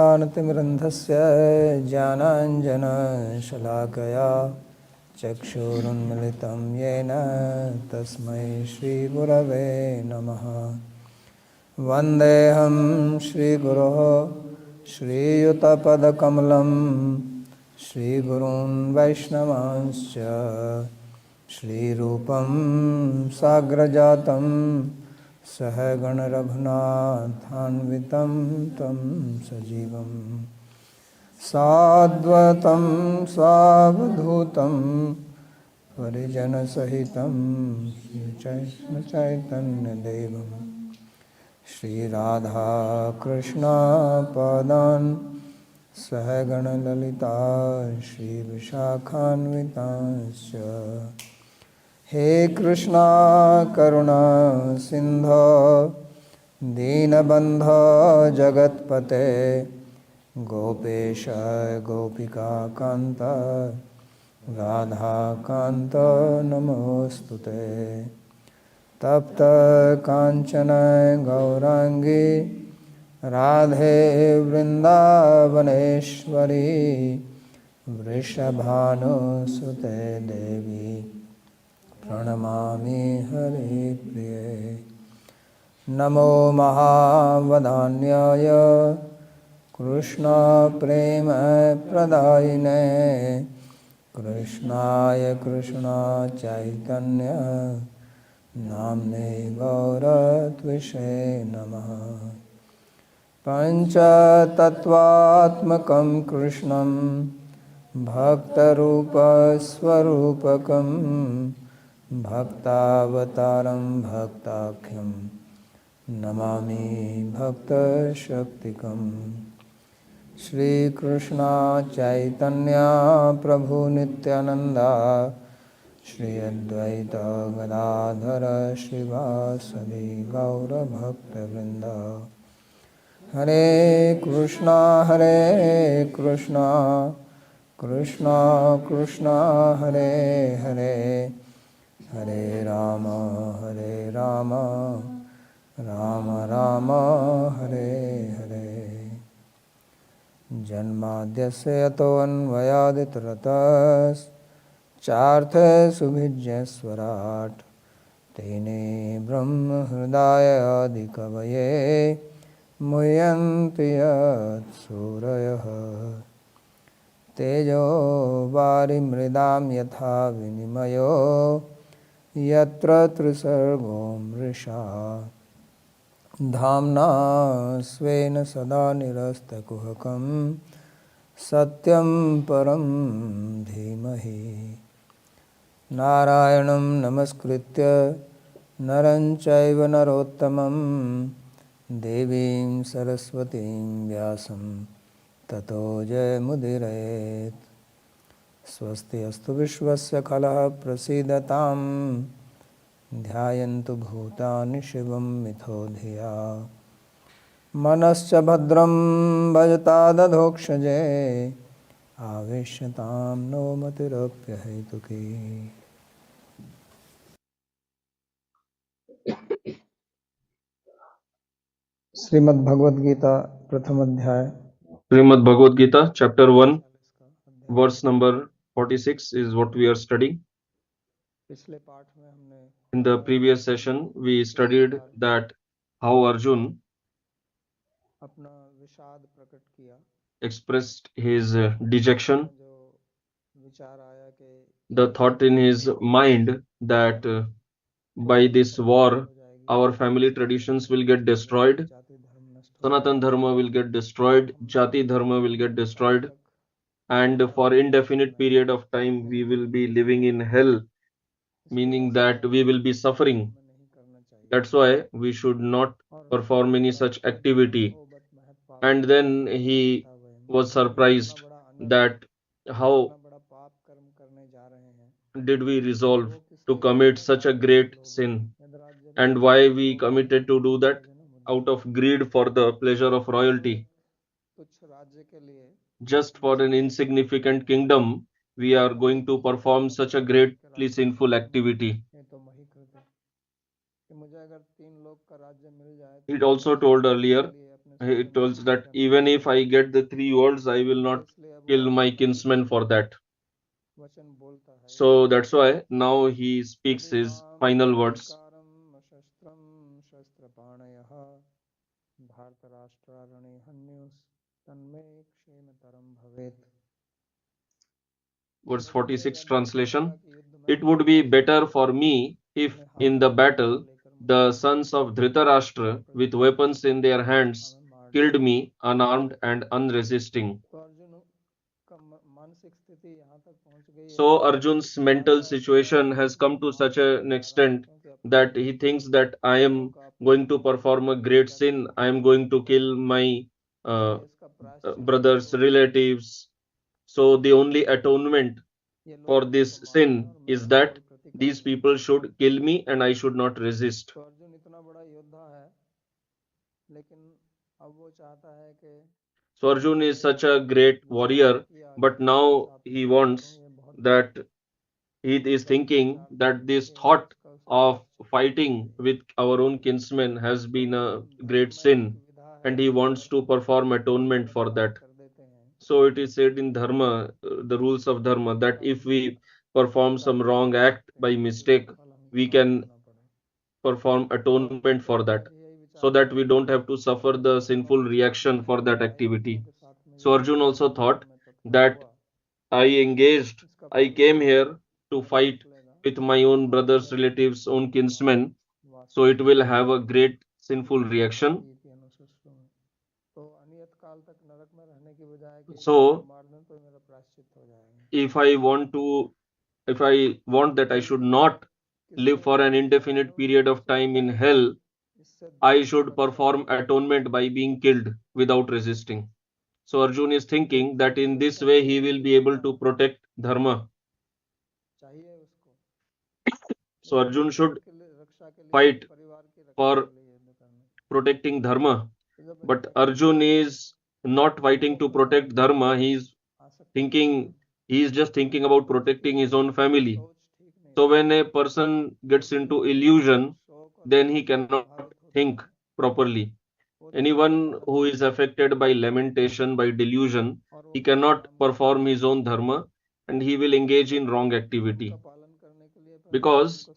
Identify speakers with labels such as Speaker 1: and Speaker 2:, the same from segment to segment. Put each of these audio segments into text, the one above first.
Speaker 1: ज्ञानतिमिरन्धस्य ज्ञानाञ्जनशलाकया चक्षुरुन्मिलितं येन तस्मै श्रीगुरवे नमः। वन्देऽहं श्रीगुरोः श्रीयुतपदकमलं श्रीगुरून् वैष्णवांश्च श्रीरूपं साग्रजातं सहगणरघुनाथान्वितं तं सजीवं साद्वतं सावधूतं परिजनसहितं चैतन्यदेवं श्रीराधा कृष्णपादान् सहगणललिता श्रीविशाखान्वितांश्च। हे कृष्णा करुणा सिन्धो दीनबन्धो जगत्पते गोपेश गोपिकान्त राधाकान्त नमोऽस्तुते। तप्त काञ्चन गौराङ्गी राधे वृन्दावनेश्वरी वृषभानुसुते देवी प्रणमामि हरिप्रिये। नमो महावदान्याय कृष्णप्रेमप्रदायिने कृष्णाय कृष्णचैतन्य नाम्ने गौरत्विषे नमः। पञ्चतत्त्वात्मकं कृष्णं भक्तरूपस्वरूपकं भक्तावतारं भक्ताख्यं नमामि भक्तशक्तिकम्। श्रीकृष्ण चैतन्य प्रभु नित्यानंद श्री अद्वैत गदाधर श्रीवासदि गौरभक्तवृंद। हरे कृष्णा कृष्णा कृष्णा हरे हरे हरे राम राम राम हरे हरे। जन्माद्यस्य यतोऽन्वयादितरतश्चार्थसुभिज्ञस्वराट् तेने ब्रह्महृदायादिकवये मुह्यन्ति यत्सूरयः। तेजो वारिमृदां यथा विनिमयो यत्र त्रिसर्गो मृषा धाम्ना स्वेन सदा निरस्तकुहकं सत्यं परं धीमहि। नारायणं नमस्कृत्य नरं चैव नरोत्तमं देवीं सरस्वतीं व्यासं ततो जयमुदीरयेत्। स्वस्ति अस्तु विश्वस्य खलः प्रसीदताम् ध्यायन्तु भूतानि शिवं मिथो धिया। मनश्च भद्रं भजतादधोक्षजे आवेश्यतां नो मतिरप्यहेतुकी। श्रीमद् भगवद गीता प्रथम अध्याय।
Speaker 2: Srimad Bhagavad Gita, chapter 1, verse number 46 is what we are studying. In the previous session, we studied that how Arjun expressed his dejection, the thought in his mind that by this war, our family traditions will get destroyed, Sanatan Dharma will get destroyed, Jati Dharma will get destroyed, and for indefinite period of time we will be living in hell, meaning that we will be suffering. That's why we should not perform any such activity. And then he was surprised that how did we resolve to commit such a great sin, and why we committed to do that out of greed for the pleasure of royalty. Just for an insignificant kingdom, we are going to perform such a greatly sinful activity. It also told earlier He tells that even if I get the 3 worlds, I will not kill my kinsman for that. So that's why now he speaks his final words. Verse 46 translation. It would be better for me if in the battle the sons of Dhritarashtra with weapons in their hands killed me unarmed and unresisting. So Arjun's mental situation has come to such an extent that he thinks that I am going to perform a great sin. I am going to kill my uh, brothers, relatives. So the only atonement for this sin is that these people should kill me and I should not resist. So Arjun is such a great warrior, but now he wants that he is thinking that this thought of fighting with our own kinsmen has been a great sin and he wants to perform atonement for that. So it is said in Dharma, the rules of Dharma, that if we perform some wrong act by mistake, we can perform atonement for that, so that we don't have to suffer the sinful reaction for that activity. So Arjun also thought that I engaged, I came here to fight with my own brothers, relatives, own kinsmen, so it will have a great sinful reaction. So if I want to, if I want that I should not live for an indefinite period of time in hell, I should perform atonement by being killed without resisting. So Arjun is thinking that in this way he will be able to protect dharma. So Arjun should fight for protecting dharma. But Arjun is not fighting to protect dharma. He is just thinking about protecting his own family. So when a person gets into illusion, then he cannot think properly. Anyone who is affected by lamentation, by delusion, he cannot perform his own dharma and he will engage in wrong activity. Because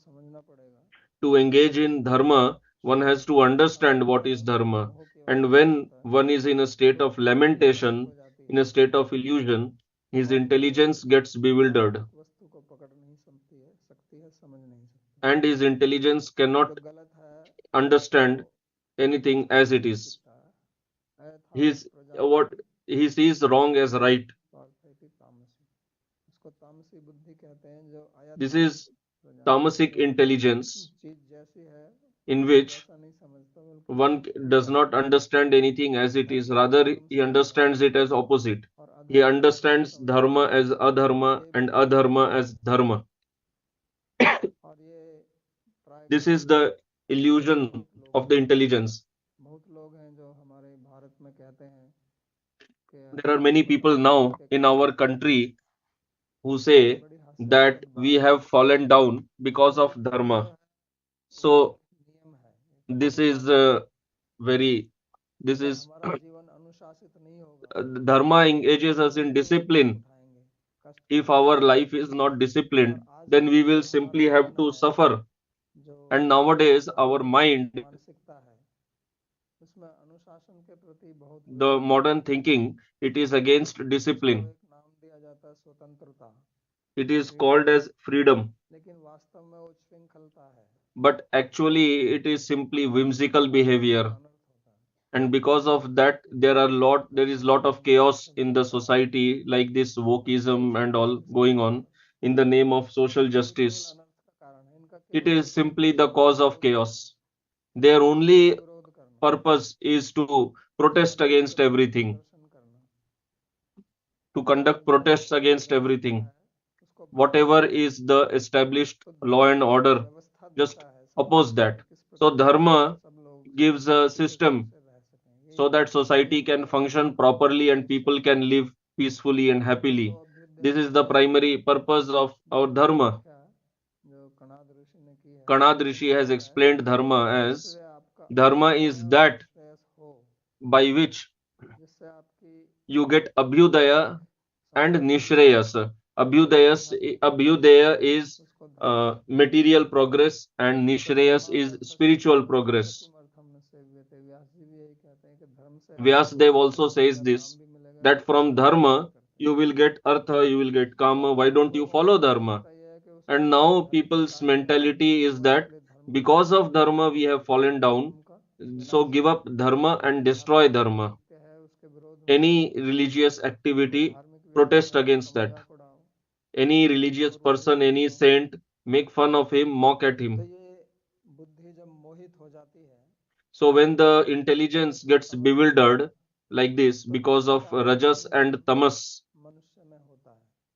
Speaker 2: to engage in dharma, one has to understand what is dharma. And when one is in a state of lamentation, in a state of illusion, his intelligence gets bewildered. And his intelligence cannot understand anything as it is. He's what he sees wrong as right. This is tamasic intelligence in which one does not understand anything as it is, rather he understands it as opposite. He understands dharma as adharma and adharma as dharma. This is the illusion of the intelligence. There are many people now in our country who say that we have fallen down because of dharma. So this is very this is dharma engages us in discipline. If our life is not disciplined, then we will simply have to suffer. And nowadays our mind, the modern thinking, it is against discipline. It is called as freedom, but actually it is simply whimsical behavior. And because of that there is lot of chaos in the society, like this wokeism and all going on in the name of social justice. It is simply the cause of chaos. Their only purpose is to protest against everything, to conduct protests against everything. Whatever is the established law and order, just oppose that. So dharma gives a system so that society can function properly and people can live peacefully and happily. This is the primary purpose of our dharma. Kanad Rishi has explained dharma as, dharma is that by which you get Abhyudaya and Nishreyas. Abhyudaya is material progress and Nishreyas is spiritual progress. Vyasdev also says this, that from dharma you will get artha, you will get kama. Why don't you follow dharma? And now people's mentality is that because of dharma we have fallen down, so give up dharma and destroy dharma. Any religious activity, protest against that. Any religious person, any saint, make fun of him, mock at him. So when the intelligence gets bewildered like this because of rajas and tamas,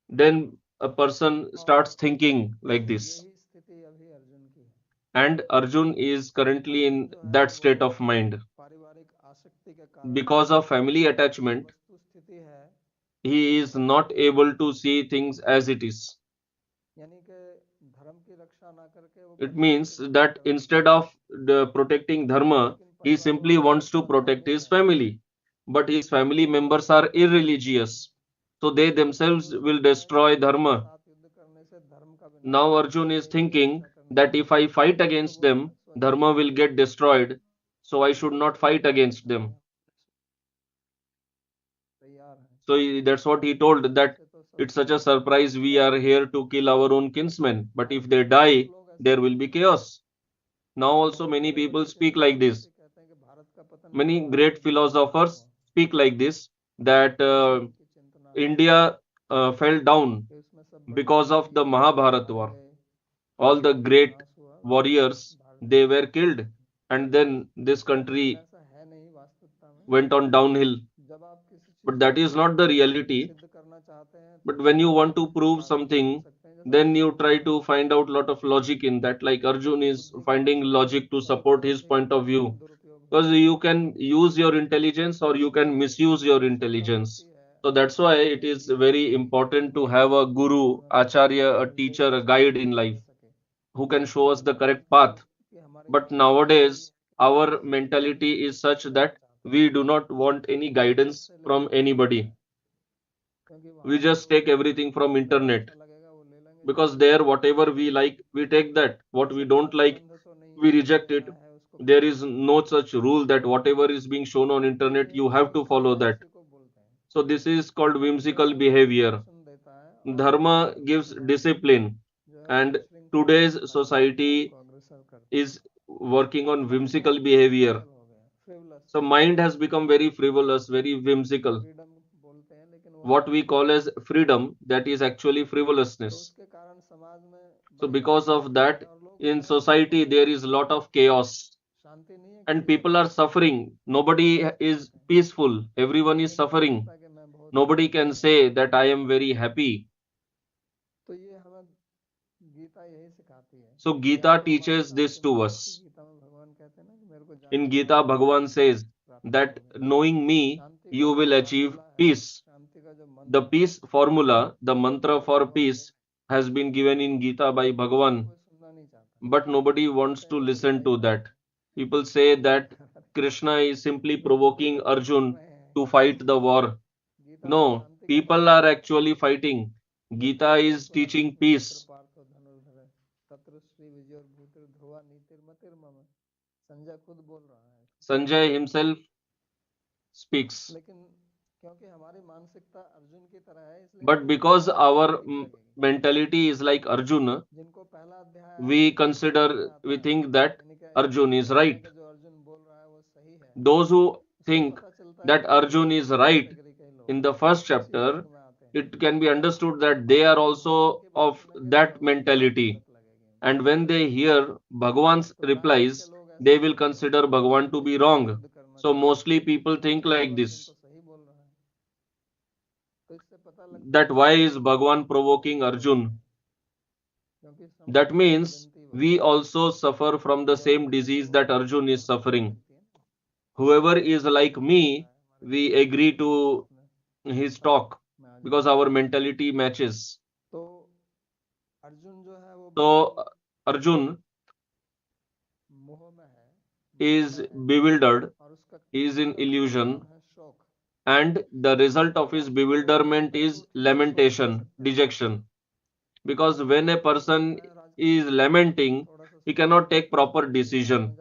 Speaker 2: then a person starts thinking like this. And Arjun is currently in that state of mind. Because of family attachment, he is not able to see things as it is. It means that instead of protecting dharma, he simply wants to protect his family. But his family members are irreligious. So they themselves will destroy dharma. Now Arjun is thinking that if I fight against them, dharma will get destroyed. So I should not fight against them. So that's what he told, that it's such a surprise we are here to kill our own kinsmen. But if they die, there will be chaos. Now also many people speak like this. Many great philosophers speak like this, that India fell down because of the Mahabharata war. All the great warriors, they were killed, and then this country went on downhill. But that is not the reality. But when you want to prove something, then you try to find out a lot of logic in that. Like Arjun is finding logic to support his point of view. Because you can use your intelligence or you can misuse your intelligence. So that's why it is very important to have a guru, acharya, a teacher, a guide in life who can show us the correct path. But nowadays, our mentality is such that we do not want any guidance from anybody. We just take everything from internet, because there whatever we like we take that, what we don't like we reject it. There is no such rule that whatever is being shown on internet you have to follow that. So this is called whimsical behavior. Dharma gives discipline, and today's society is working on whimsical behavior. So mind has become very frivolous, very whimsical. What we call as freedom, that is actually frivolousness. So because of that, in society there is a lot of chaos and people are suffering. Nobody is peaceful. Everyone is suffering. Nobody can say that I am very happy. So Gita teaches this to us. In Gita, Bhagavan says that knowing me, you will achieve peace. The peace formula, the mantra for peace, has been given in Gita by Bhagavan, but nobody wants to listen to that. People say that Krishna is simply provoking Arjun to fight the war. No, people are actually fighting. Gita is teaching peace. Sanjay himself speaks. But because our mentality is like Arjuna, we think that Arjun is right. Those who think that Arjun is right in the first chapter, it can be understood that they are also of that mentality. And when they hear Bhagavan's replies, they will consider Bhagavan to be wrong. So mostly people think like this, that why is Bhagavan provoking Arjun? That means we also suffer from the same disease that Arjun is suffering. Whoever is like me, we agree to his talk because our mentality matches. So Arjun is bewildered he is in illusion, and the result of his bewilderment is lamentation, dejection. Because when a person is lamenting, he cannot take proper decision.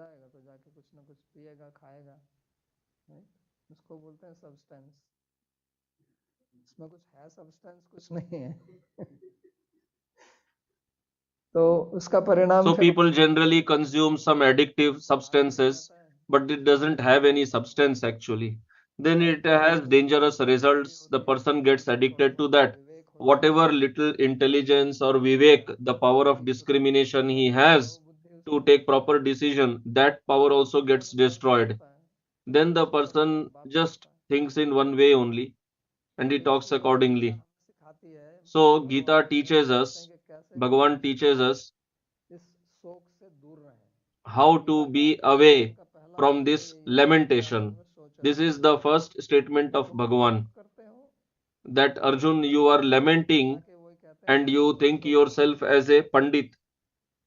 Speaker 1: तो उसका परिणाम
Speaker 2: So
Speaker 1: फिर
Speaker 2: people generally consume some addictive substances, but it doesn't have any substance actually. Then it has dangerous results. The person gets addicted to that. Whatever little intelligence or vivek, the power of discrimination he has to take proper decision, that power also gets destroyed. Then the person just thinks in one way only and he talks accordingly. So Gita teaches us, Bhagavan teaches us how to be away from this lamentation. This is the first statement of Bhagavan, that Arjun, you are lamenting and you think yourself as a Pandit,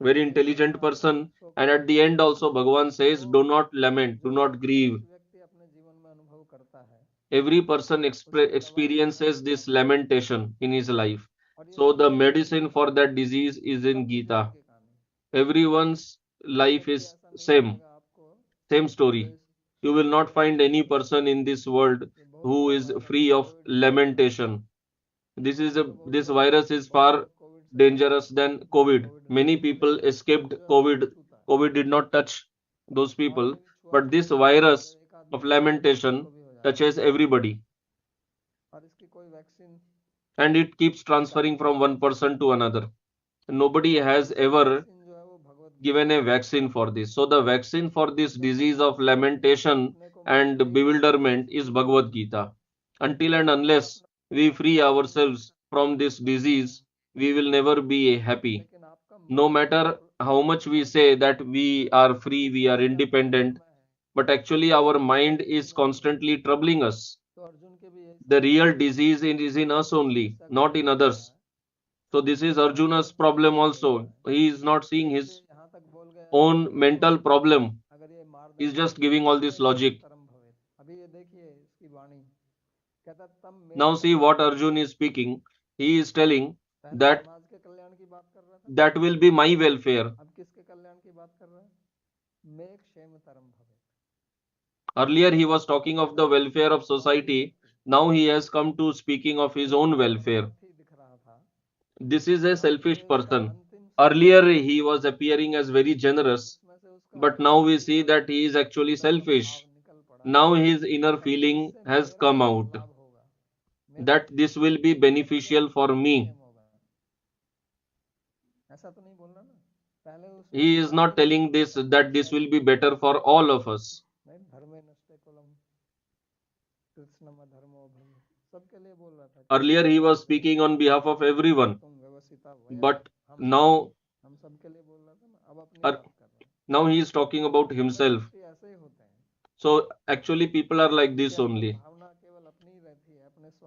Speaker 2: very intelligent person. And at the end also Bhagavan says, do not lament, do not grieve. Every person experiences this lamentation in his life. So the medicine for that disease is in Gita. Everyone's life is same story. You will not find any person in this world who is free of lamentation. This virus is far dangerous than COVID. Many people escaped COVID. COVID did not touch those people, but this virus of lamentation touches everybody, and it keeps transferring from one person to another. Nobody has ever given a vaccine for this. So the vaccine for this disease of lamentation and bewilderment is Bhagavad Gita. Until and unless we free ourselves from this disease, we will never be happy. No matter how much we say that we are free, we are independent, but actually our mind is constantly troubling us. The real disease is in us only, not in others. So this is Arjuna's problem also. He is not seeing his own mental problem. He's just giving all this logic. Now see what Arjun is speaking. He is telling that that will be my welfare. Earlier he was talking of the welfare of society. Now he has come to speaking of his own welfare. This is a selfish person. Earlier he was appearing as very generous, but now we see that he is actually selfish. Now his inner feeling has come out that this will be beneficial for me. He is not telling this that this will be better for all of us. Earlier he was speaking on behalf of everyone, but now uh, now he is talking about himself. So actually people are like this only.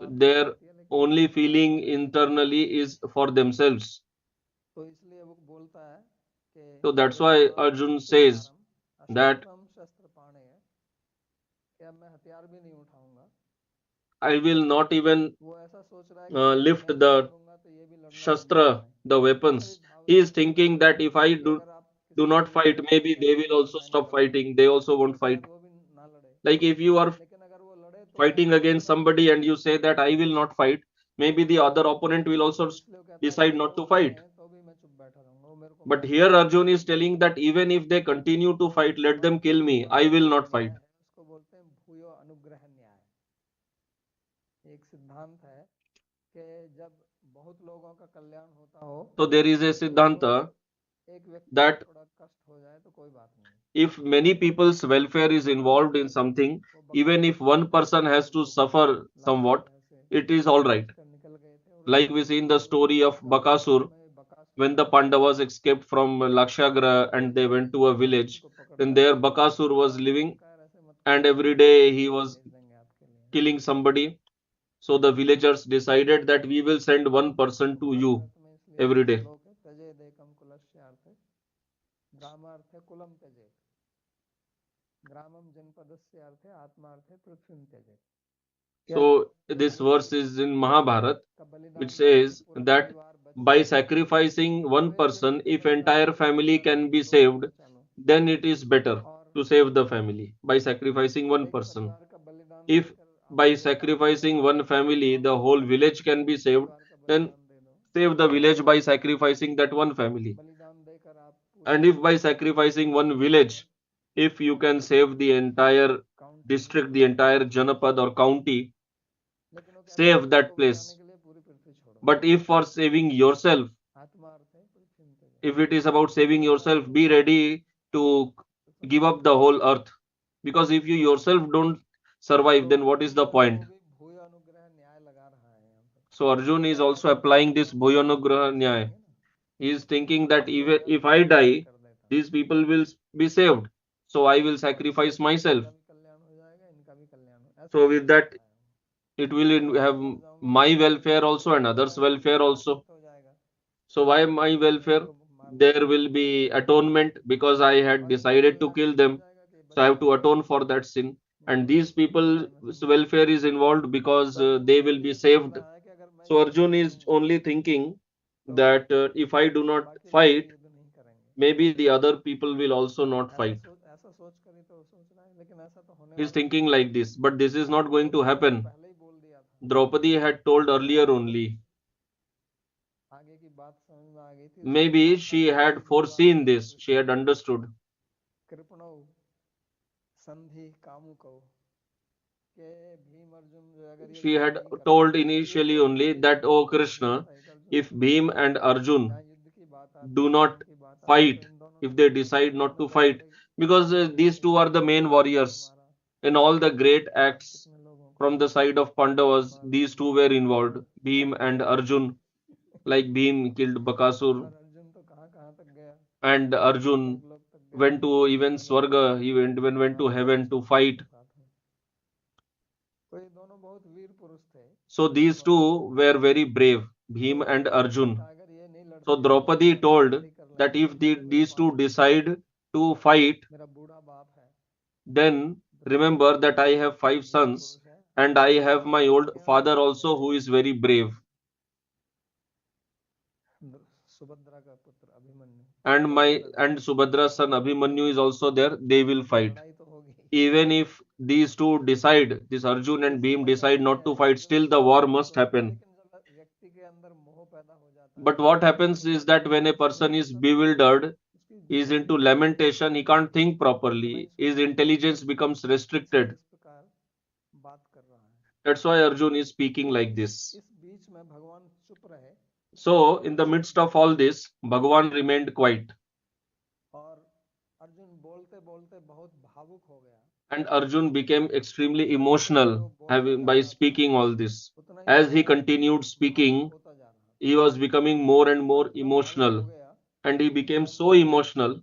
Speaker 2: Their only feeling internally is for themselves. So that's why Arjun says that I will not even lift the shastra, the weapons. He is thinking that if I do not fight, maybe they will also stop fighting. They also won't fight. Like if you are fighting against somebody and you say that I will not fight, maybe the other opponent will also decide not to fight. But here Arjun is telling that even if they continue to fight, let them kill me. I will not fight. So there is a Siddhanta that if many people's welfare is involved in something, even if one person has to suffer somewhat, it is all right. Like we see in the story of Bakasur, when the Pandavas escaped from Lakshagra and they went to a village, then there Bakasur was living, and every day he was killing somebody. So the villagers decided that we will send one person to you every day. So this verse is in Mahabharata, which says that by sacrificing one person, if entire family can be saved, then it is better to save the family by sacrificing one person. If by sacrificing one family the whole village can be saved, then save the village by sacrificing that one family. And if by sacrificing one village, if you can save the entire district, the entire Janapad or county, save that place. But if for saving yourself, if it is about saving yourself, be ready to give up the whole earth. Because if you yourself don't survive, then what is the point? So Arjun is also applying this Bhuyanugraha Nyaya. He is thinking that even if I die, these people will be saved. So I will sacrifice myself. So with that, it will have my welfare also and others' welfare also. So why my welfare? There will be atonement because I had decided to kill them. So I have to atone for that sin. And these people's welfare is involved because they will be saved. So Arjun is only thinking that if I do not fight, maybe the other people will also not fight. He's thinking like this, but this is not going to happen. Draupadi had told earlier only. Maybe she had foreseen this, she had understood. She had told initially only that, oh Krishna, if Bhim and Arjun do not fight, if they decide not to fight, because these two are the main warriors. In all the great acts from the side of Pandavas, these two were involved, Bhim and Arjun. Like Bhim killed Bakasur, and Arjun went to even Swarga, he went to heaven to fight. So these two were very brave, Bhim and Arjun. So Draupadi told that if these two decide to fight, then remember that I have 5 sons and I have my old father also who is very brave. And Subhadra's son Abhimanyu is also there. They will fight. Even if these two decide, this Arjun and Bhim decide not to fight, still the war must happen. But what happens is that when a person is bewildered, is into lamentation, he can't think properly. His intelligence becomes restricted. That's why Arjun is speaking like this. So, in the midst of all this, Bhagavan remained quiet. And Arjun became extremely emotional by speaking all this. As he continued speaking, he was becoming more and more emotional. And he became so emotional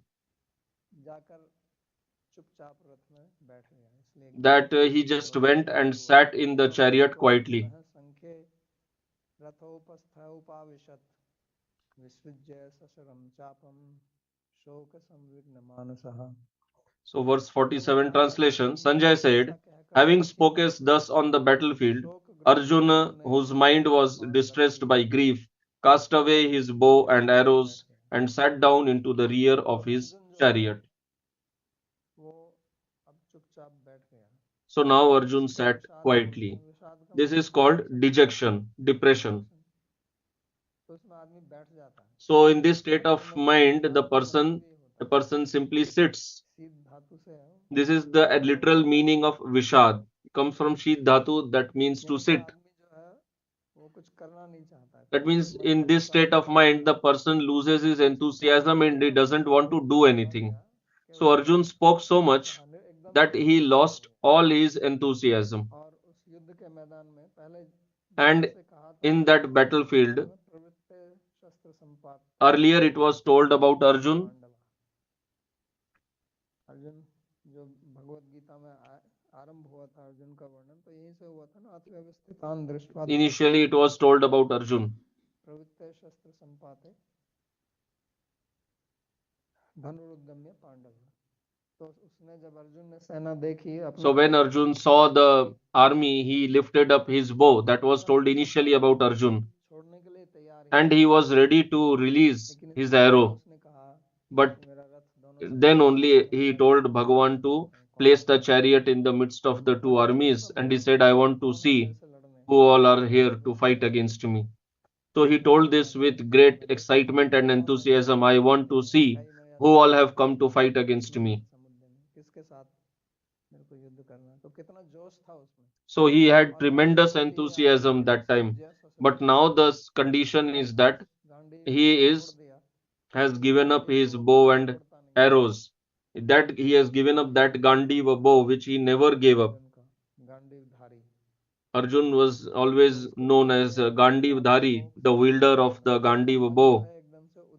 Speaker 2: that he just went and sat in the chariot quietly. So, verse 47 translation, Sanjay said, having spoken thus on the battlefield, Arjuna, whose mind was distressed by grief, cast away his bow and arrows and sat down into the rear of his chariot. So now Arjun sat quietly. This is called dejection, depression. So in this state of mind, the person simply sits. This is the literal meaning of Vishad. It comes from Shid Dhatu, that means to sit. That means in this state of mind, the person loses his enthusiasm and he doesn't want to do anything. So Arjun spoke so much that he lost all his enthusiasm. And in that battlefield, earlier it was told about Arjun. Initially, it was told about Arjun.
Speaker 1: तो उसने जब अर्जुन ने सेना देखी अपने
Speaker 2: So when Arjun saw the army, he lifted up his bow. That was told initially about Arjun.
Speaker 1: छोड़ने के लिए तैयार ही
Speaker 2: And he was ready to release
Speaker 1: लेकिन
Speaker 2: his
Speaker 1: इसके बाद
Speaker 2: arrow.
Speaker 1: उसने कहा
Speaker 2: But
Speaker 1: मेरा रथ दोनों
Speaker 2: then only he told Bhagavan to place the chariot in the midst of the two armies. And he said, I want to see who all are here to fight against me. So he told this with great excitement and enthusiasm. I want to see who all have come to fight against me.
Speaker 1: किसके साथ मेरे को युद्ध करना है तो कितना जोश था उसमें
Speaker 2: So he had tremendous enthusiasm that time. But now the condition is that he has given up his bow and arrows. That he has given up that Gandiva bow which he never gave up. Arjun was always known as Gandiv Dhari, the wielder of the Gandiva bow.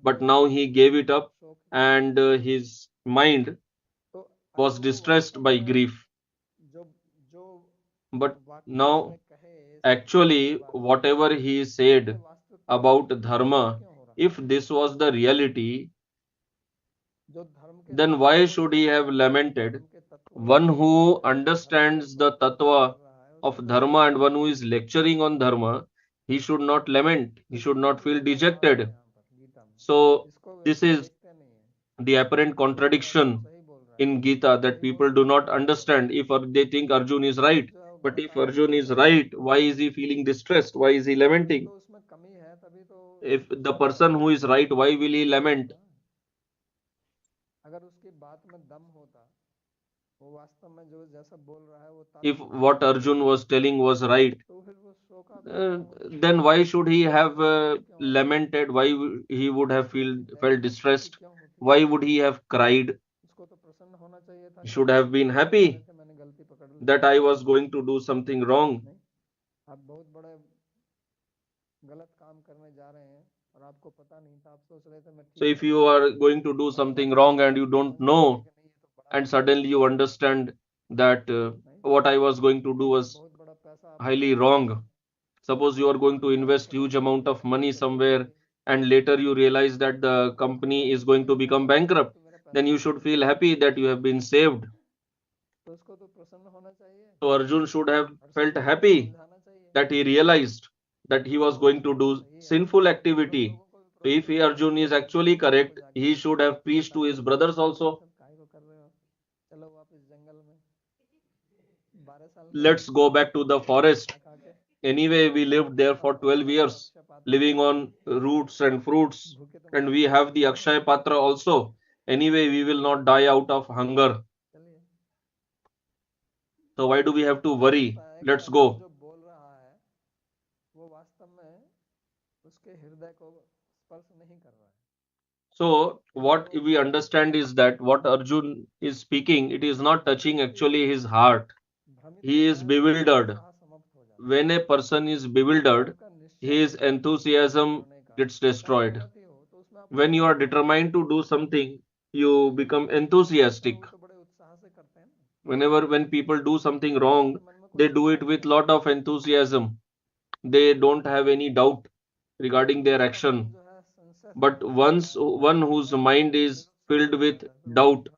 Speaker 2: But now he gave it up and his mind was distressed by grief. But now, actually, whatever he said about dharma, if this was the reality, then why should he have lamented? One who understands the tattva of dharma and one who is lecturing on dharma, he should not lament, he should not feel dejected. So, this is the apparent contradiction in Gita that people do not understand if they think Arjun is right. But if Arjun is right, why is he feeling distressed? Why is he lamenting? If the person who is right, why will he lament? If what Arjun was telling was right, then why should he have lamented? Why he would have felt distressed? Why would he have cried? He should have been happy that I was going to do something wrong. So if you are going to do something wrong and you don't know, and suddenly you understand that what I was going to do was highly wrong. Suppose you are going to invest huge amount of money somewhere and later you realize that the company is going to become bankrupt, then you should feel happy that you have been saved. So Arjun should have felt happy that he realized that he was going to do sinful activity. So if Arjun is actually correct, he should have preached to his brothers also. Let's go back to the forest. Anyway, we lived there for 12 years, living on roots and fruits, and we have the Akshay Patra also. Anyway, we will not die out of hunger. So why do we have to worry? Let's go. So what we understand is that what Arjun is speaking, it is not touching actually his heart. He is bewildered. When a person is bewildered, his enthusiasm gets destroyed. When you are determined to do something, you become enthusiastic. When people do something wrong, they do it with lot of enthusiasm. They don't have any doubt regarding their action. But once one whose mind is filled with doubt,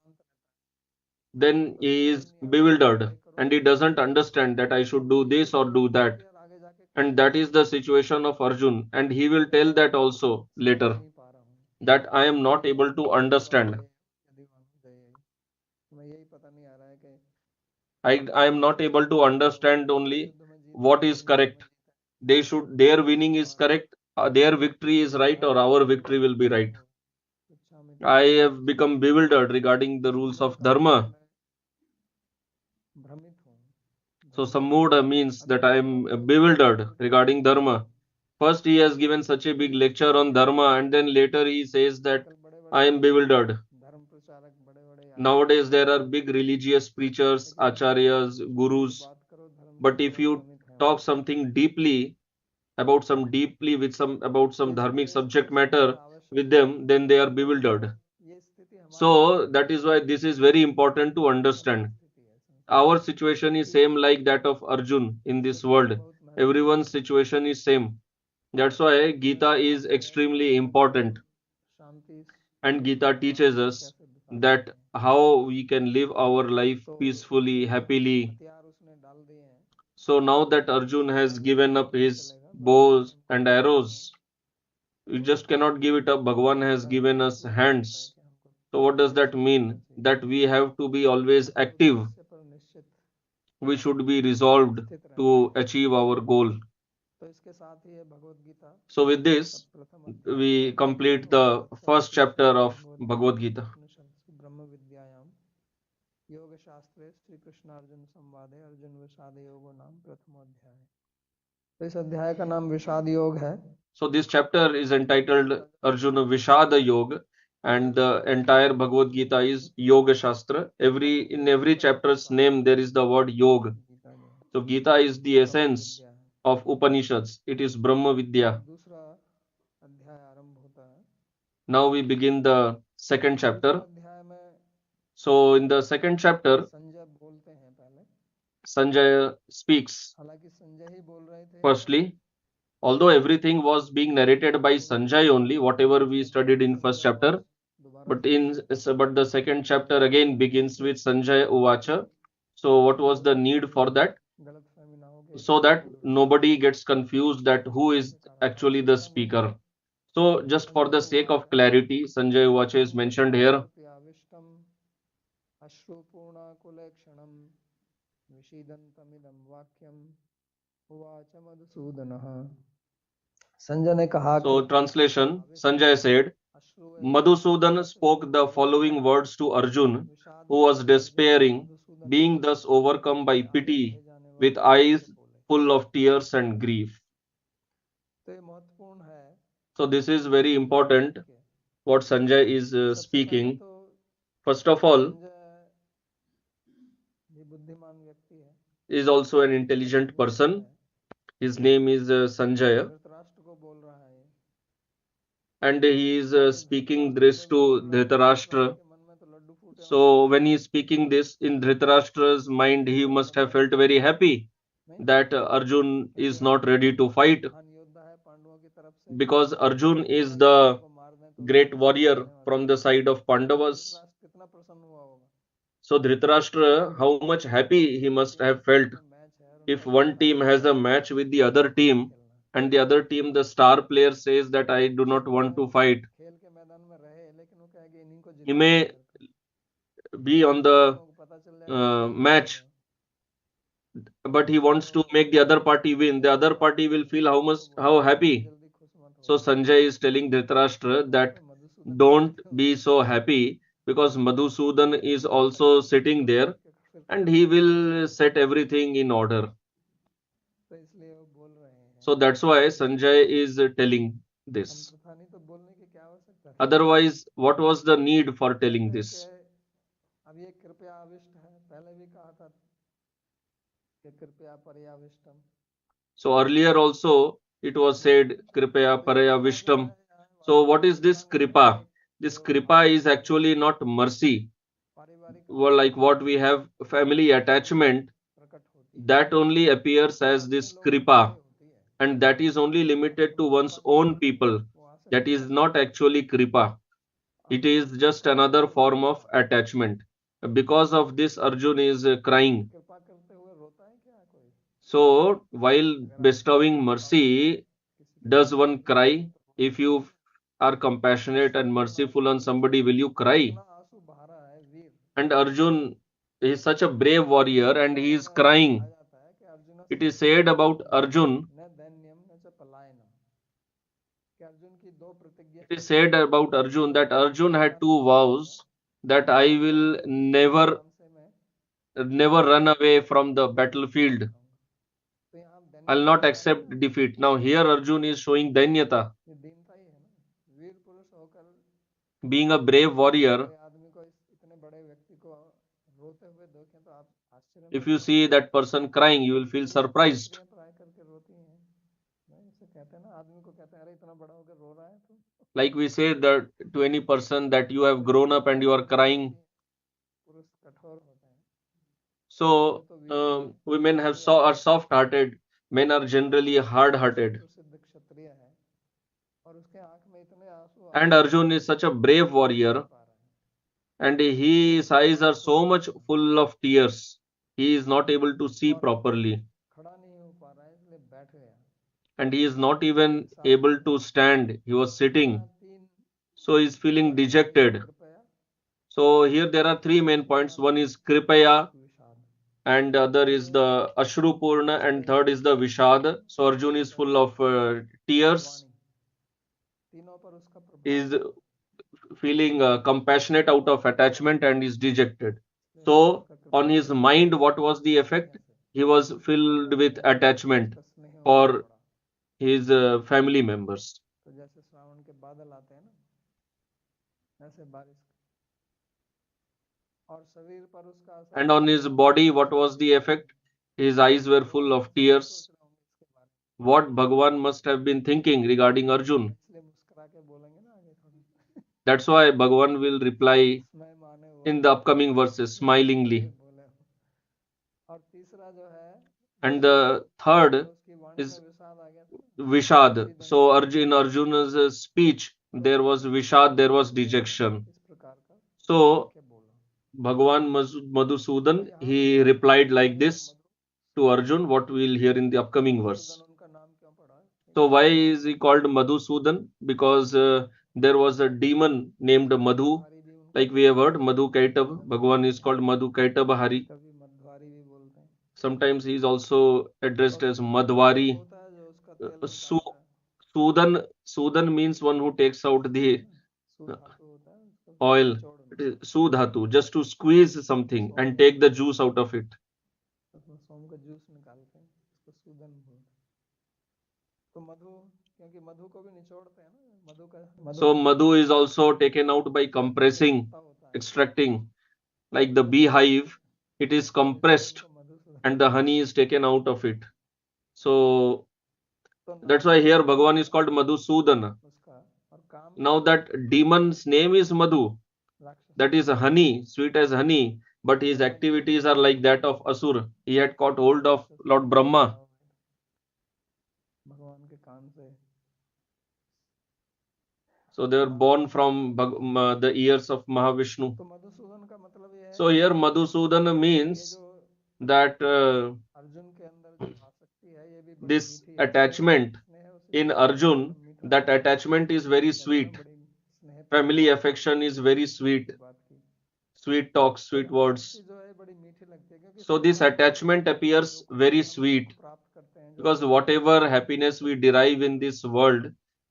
Speaker 2: then he is bewildered and he doesn't understand that I should do this or do that. And that is the situation of Arjun. And he will tell that also later that I am not able to understand. I am not able to understand only what is correct. Their winning is correct, their victory is right, or our victory will be right. I have become bewildered regarding the rules of dharma. So Sammoda means that I am bewildered regarding dharma. First he has given such a big lecture on dharma and then later he says that I am bewildered. Nowadays there are big religious preachers, acharyas, gurus, but if you talk something deeply with some about some dharmic subject matter with them, then they are bewildered. So that is why this is very important to understand. Our situation is same like that of Arjun in this world. Everyone's situation is same. That's why Gita is extremely important. And Gita teaches us that how we can live our life peacefully, happily. So now that Arjun has given up his bows and arrows, we just cannot give it up. Bhagwan has given us hands. So what does that mean? That we have to be always active. We should be resolved to achieve our goal. So with this, we complete the first chapter of Bhagavad Gita.
Speaker 1: योग शास्त्रे श्री कृष्णार्जुन संवादे अर्जुन विषाद योगो नाम प्रथम अध्याय। तो इस अध्याय का नाम विषाद योग है।
Speaker 2: So this chapter is entitled Arjuna Vishada Yoga, and the entire Bhagavad Gita is Yoga Shastra. In every chapter's name there is the word Yoga. So Gita is the essence of Upanishads. It is Brahma Vidya.
Speaker 1: दूसरा अध्याय आरंभ होता है।
Speaker 2: Now we begin the second chapter. So in the second chapter, Sanjay speaks. Firstly, although everything was being narrated by Sanjay only, whatever we studied in first chapter, but the second chapter again begins with Sanjay Uvacha. So what was the need for that? So that nobody gets confused that who is actually the speaker. So just for the sake of clarity, Sanjay Uvacha is mentioned here. So translation, Sanjay said, Madhusudan spoke the following words to Arjun, who was despairing, being thus overcome by pity, with eyes full of tears and grief. So this is very important, what Sanjay is speaking. First of all, is also an intelligent person. His name is Sanjay, and he is speaking this to Dhritarashtra. So when he is speaking this in Dhritarashtra's mind, he must have felt very happy that Arjun is not ready to fight, because Arjun is the great warrior from the side of Pandavas. So Dhritarashtra, how much happy he must have felt if one team has a match with the other team, and the other team, the star player, says that I do not want to fight. He may be on the match, but he wants to make the other party win. The other party will feel how happy. So Sanjay is telling Dhritarashtra that don't be so happy, because Madhusudan is also sitting there and he will set everything in order. So that's why Sanjay is telling this. Otherwise, what was the need for telling this? So earlier also it was said Kripaya Paraya Vishtam. So what is this Kripa? This Kripa is actually not mercy. Well, like what we have family attachment, that only appears as this Kripa, and that is only limited to one's own people. That is not actually Kripa. It is just another form of attachment. Because of this, Arjun is crying. So, while bestowing mercy, does one cry? If you are compassionate and merciful on somebody, will you cry? And Arjun is such a brave warrior and he is crying. It is said about Arjun, it is said about Arjun that Arjun had two vows, that I will never run away from the battlefield. I'll not accept defeat. Now here Arjun is showing Dainyata. Being a brave warrior, if you see that person crying, you will feel surprised. Like we say that to any person that you have grown up and you are crying. So women are soft-hearted. Men are generally hard-hearted. And Arjun is such a brave warrior, and his eyes are so much full of tears. He is not able to see properly,
Speaker 1: खड़ा नहीं हो पा रहा है इसलिए बैठ गया।
Speaker 2: and he is not even able to stand. He was sitting, so he is feeling dejected. So here there are three main points. One is Kripaya, and other is the Ashrupurna, and third is the Vishad. So Arjun is full of tears, is feeling compassionate out of attachment, and is dejected. So on his mind, what was the effect? He was filled with attachment for his family members. And on his body, what was the effect? His eyes were full of tears. What Bhagavan must have been thinking regarding Arjun. That's why Bhagavan will reply in the upcoming verses smilingly. And the third is Vishad. So in Arjuna's speech, there was Vishad, there was dejection. So Bhagavan Madhusudan, he replied like this to Arjun, what we will hear in the upcoming verse. So why is he called Madhusudan? Because there was a demon named Madhu, like we have heard, Madhu Kaitab. Bhagavan is called Madhu Kaitabhari. Sometimes he is also addressed as Madhwari. Sudan means one who takes out the oil. It is Sudhatu, just to squeeze something and take the juice out of it. So Madhu is also taken out by compressing, extracting. Like the beehive, it is compressed and the honey is taken out of it. So that's why here Bhagavan is called Madhusudana. Now that demon's name is Madhu, that is honey, sweet as honey, but his activities are like that of Asur. He had caught hold of Lord Brahma. So they were born from the ears of Mahavishnu. So here Madhusudana means that this attachment in Arjun, that attachment is very sweet. Family affection is very sweet. Sweet talks, sweet words. So this attachment appears very sweet because whatever happiness we derive in this world,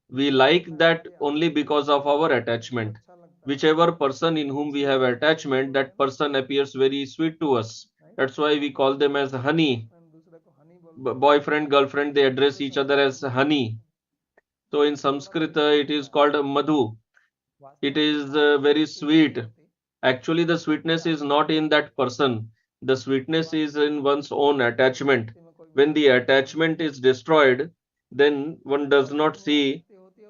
Speaker 2: we like that only because of our attachment. Whichever person in whom we have attachment, that person appears very sweet to us. That's why we call them as honey. Boyfriend, girlfriend, they address each other as honey. So in Sanskrit, it is called Madhu. It is very sweet. Actually, the sweetness is not in that person. The sweetness is in one's own attachment. When the attachment is destroyed, then one does not see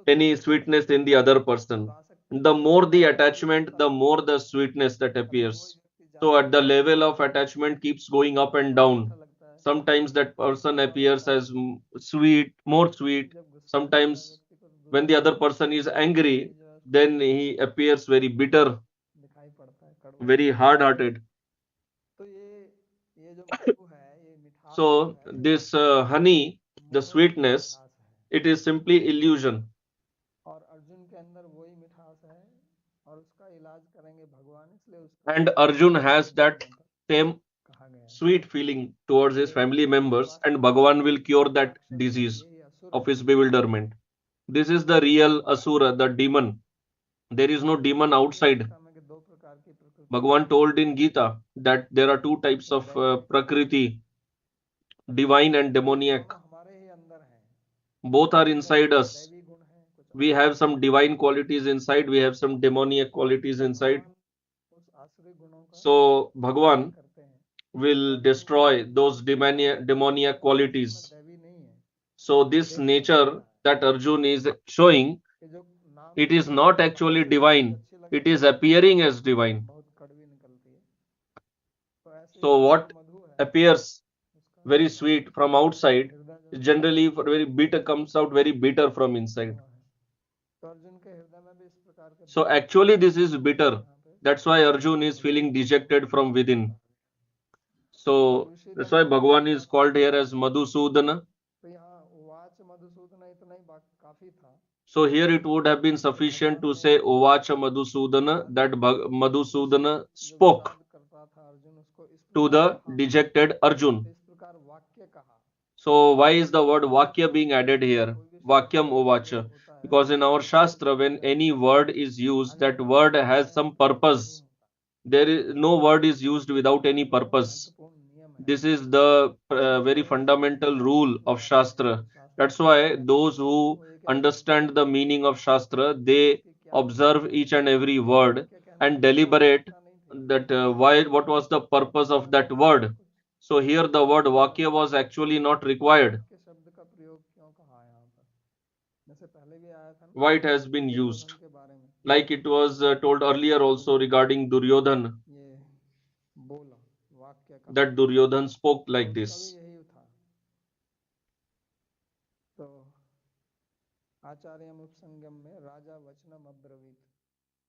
Speaker 2: any sweetness in the other person. The more the attachment, the more the sweetness that appears. So at the level of attachment keeps going up and down. Sometimes that person appears as sweet, more sweet. Sometimes when the other person is angry, then he appears very bitter, very hard-hearted. So this honey, the sweetness, it is simply illusion. And Arjun has that same sweet feeling towards his family members, and Bhagavan will cure that disease of his bewilderment. This is the real Asura, the demon. There is no demon outside. Bhagavan told in Gita that there are two types of Prakriti, divine and demoniac. Both are inside us. We have some divine qualities inside, we have some demoniac qualities inside. So Bhagavan will destroy those demoniac qualities. So this nature that Arjun is showing, it is not actually divine, it is appearing as divine. So what appears very sweet from outside, generally very bitter, comes out very bitter from inside. So actually this is bitter. That's why Arjun is feeling dejected from within. So that's why Bhagwan is called here as Madhusudana.
Speaker 1: तो यहाँ watch Madhusudan इतना ही काफी था.
Speaker 2: So here it would have been sufficient to say Ovacha Madhusudana, that Madhusudana
Speaker 1: जो
Speaker 2: spoke
Speaker 1: विषाद करता था अर्जुन उसको इस
Speaker 2: to
Speaker 1: प्रकार
Speaker 2: the
Speaker 1: कहा,
Speaker 2: dejected Arjun.
Speaker 1: इस प्रकार वाक्य कहा.
Speaker 2: So why is the word Vakya being added here?
Speaker 1: कोई भी शब्द
Speaker 2: Vakyam
Speaker 1: का
Speaker 2: Ovacha.
Speaker 1: प्रयोग होता है
Speaker 2: Because in our
Speaker 1: तो उसका
Speaker 2: Shastra, when
Speaker 1: उद्देश्य
Speaker 2: any word is used, that
Speaker 1: अन्यथा
Speaker 2: word
Speaker 1: अन्वय
Speaker 2: has some
Speaker 1: नहीं
Speaker 2: purpose.
Speaker 1: होता.
Speaker 2: There is no word is used without any purpose.
Speaker 1: महत्वपूर्ण नियम है.
Speaker 2: This is the very fundamental rule of Shastra. That's why those who understand the meaning of Shastra, they observe each and every word and deliberate that what was the purpose of that word. So here the word Vakya was actually not required.
Speaker 1: वाक्य शब्द का प्रयोग क्यों कहा यहाँ पर? जैसे पहले भी आया था ना
Speaker 2: Why it has been used?
Speaker 1: Duryodhan के बारे में,
Speaker 2: Like it was told earlier also regarding Duryodhan,
Speaker 1: ये बोला वाक्य कहा,
Speaker 2: that Duryodhan spoke
Speaker 1: तो
Speaker 2: like
Speaker 1: उसका भी
Speaker 2: this.
Speaker 1: यही था. तो आचार्यम उपसंगम में राजा वचनम अब्रवीत,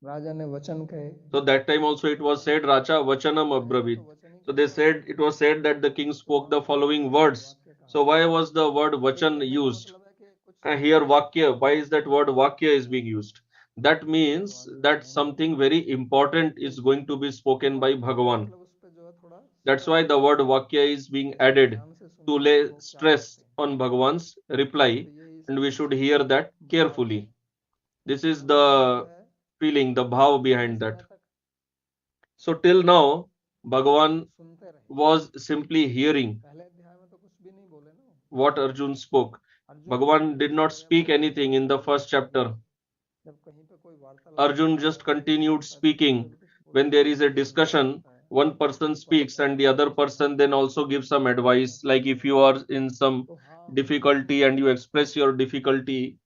Speaker 1: राजा ने वचन कहे.
Speaker 2: So that time also it was said Racha Vachanam Abravit. So they said it was said that the king spoke the following words. So why was the word Vachan used? And here Vakya, why is that word Vakya is being used? That means that something very important is going to be spoken by Bhagavan.
Speaker 1: मतलब उस पे जो है थोड़ा
Speaker 2: That's why the word Vakya is being added
Speaker 1: ध्यान से
Speaker 2: to
Speaker 1: सुनना कि
Speaker 2: lay
Speaker 1: वो क्या
Speaker 2: stress
Speaker 1: कहते हैं.
Speaker 2: on Bhagavan's reply,
Speaker 1: तो ये
Speaker 2: and we
Speaker 1: इसका
Speaker 2: should hear that
Speaker 1: भाव
Speaker 2: carefully.
Speaker 1: है.
Speaker 2: This is
Speaker 1: भगवान जो
Speaker 2: the
Speaker 1: है
Speaker 2: feeling, the bhav
Speaker 1: लंबे
Speaker 2: behind
Speaker 1: समय
Speaker 2: that.
Speaker 1: तक
Speaker 2: So till now, Bhagavan
Speaker 1: सुनते रहे.
Speaker 2: was simply hearing
Speaker 1: पहले अध्याय में तो कुछ भी नहीं बोले ना.
Speaker 2: what Arjun spoke.
Speaker 1: Arjun
Speaker 2: Bhagavan did not
Speaker 1: Acharya
Speaker 2: speak
Speaker 1: बोले
Speaker 2: anything in the first chapter.
Speaker 1: जब कहीं पे कोई वार्तालाप
Speaker 2: Arjun
Speaker 1: होता है
Speaker 2: just
Speaker 1: तो एक ही
Speaker 2: continued
Speaker 1: बोलता है, दूसरा
Speaker 2: speaking.
Speaker 1: भी कुछ
Speaker 2: When
Speaker 1: बोलता
Speaker 2: there
Speaker 1: है,
Speaker 2: is a
Speaker 1: तीसरा भी कुछ
Speaker 2: discussion,
Speaker 1: बोलता है,
Speaker 2: one person speaks and the other person then also gives some advice. Like if you are in some
Speaker 1: तो हाँ
Speaker 2: difficulty and you express your difficulty,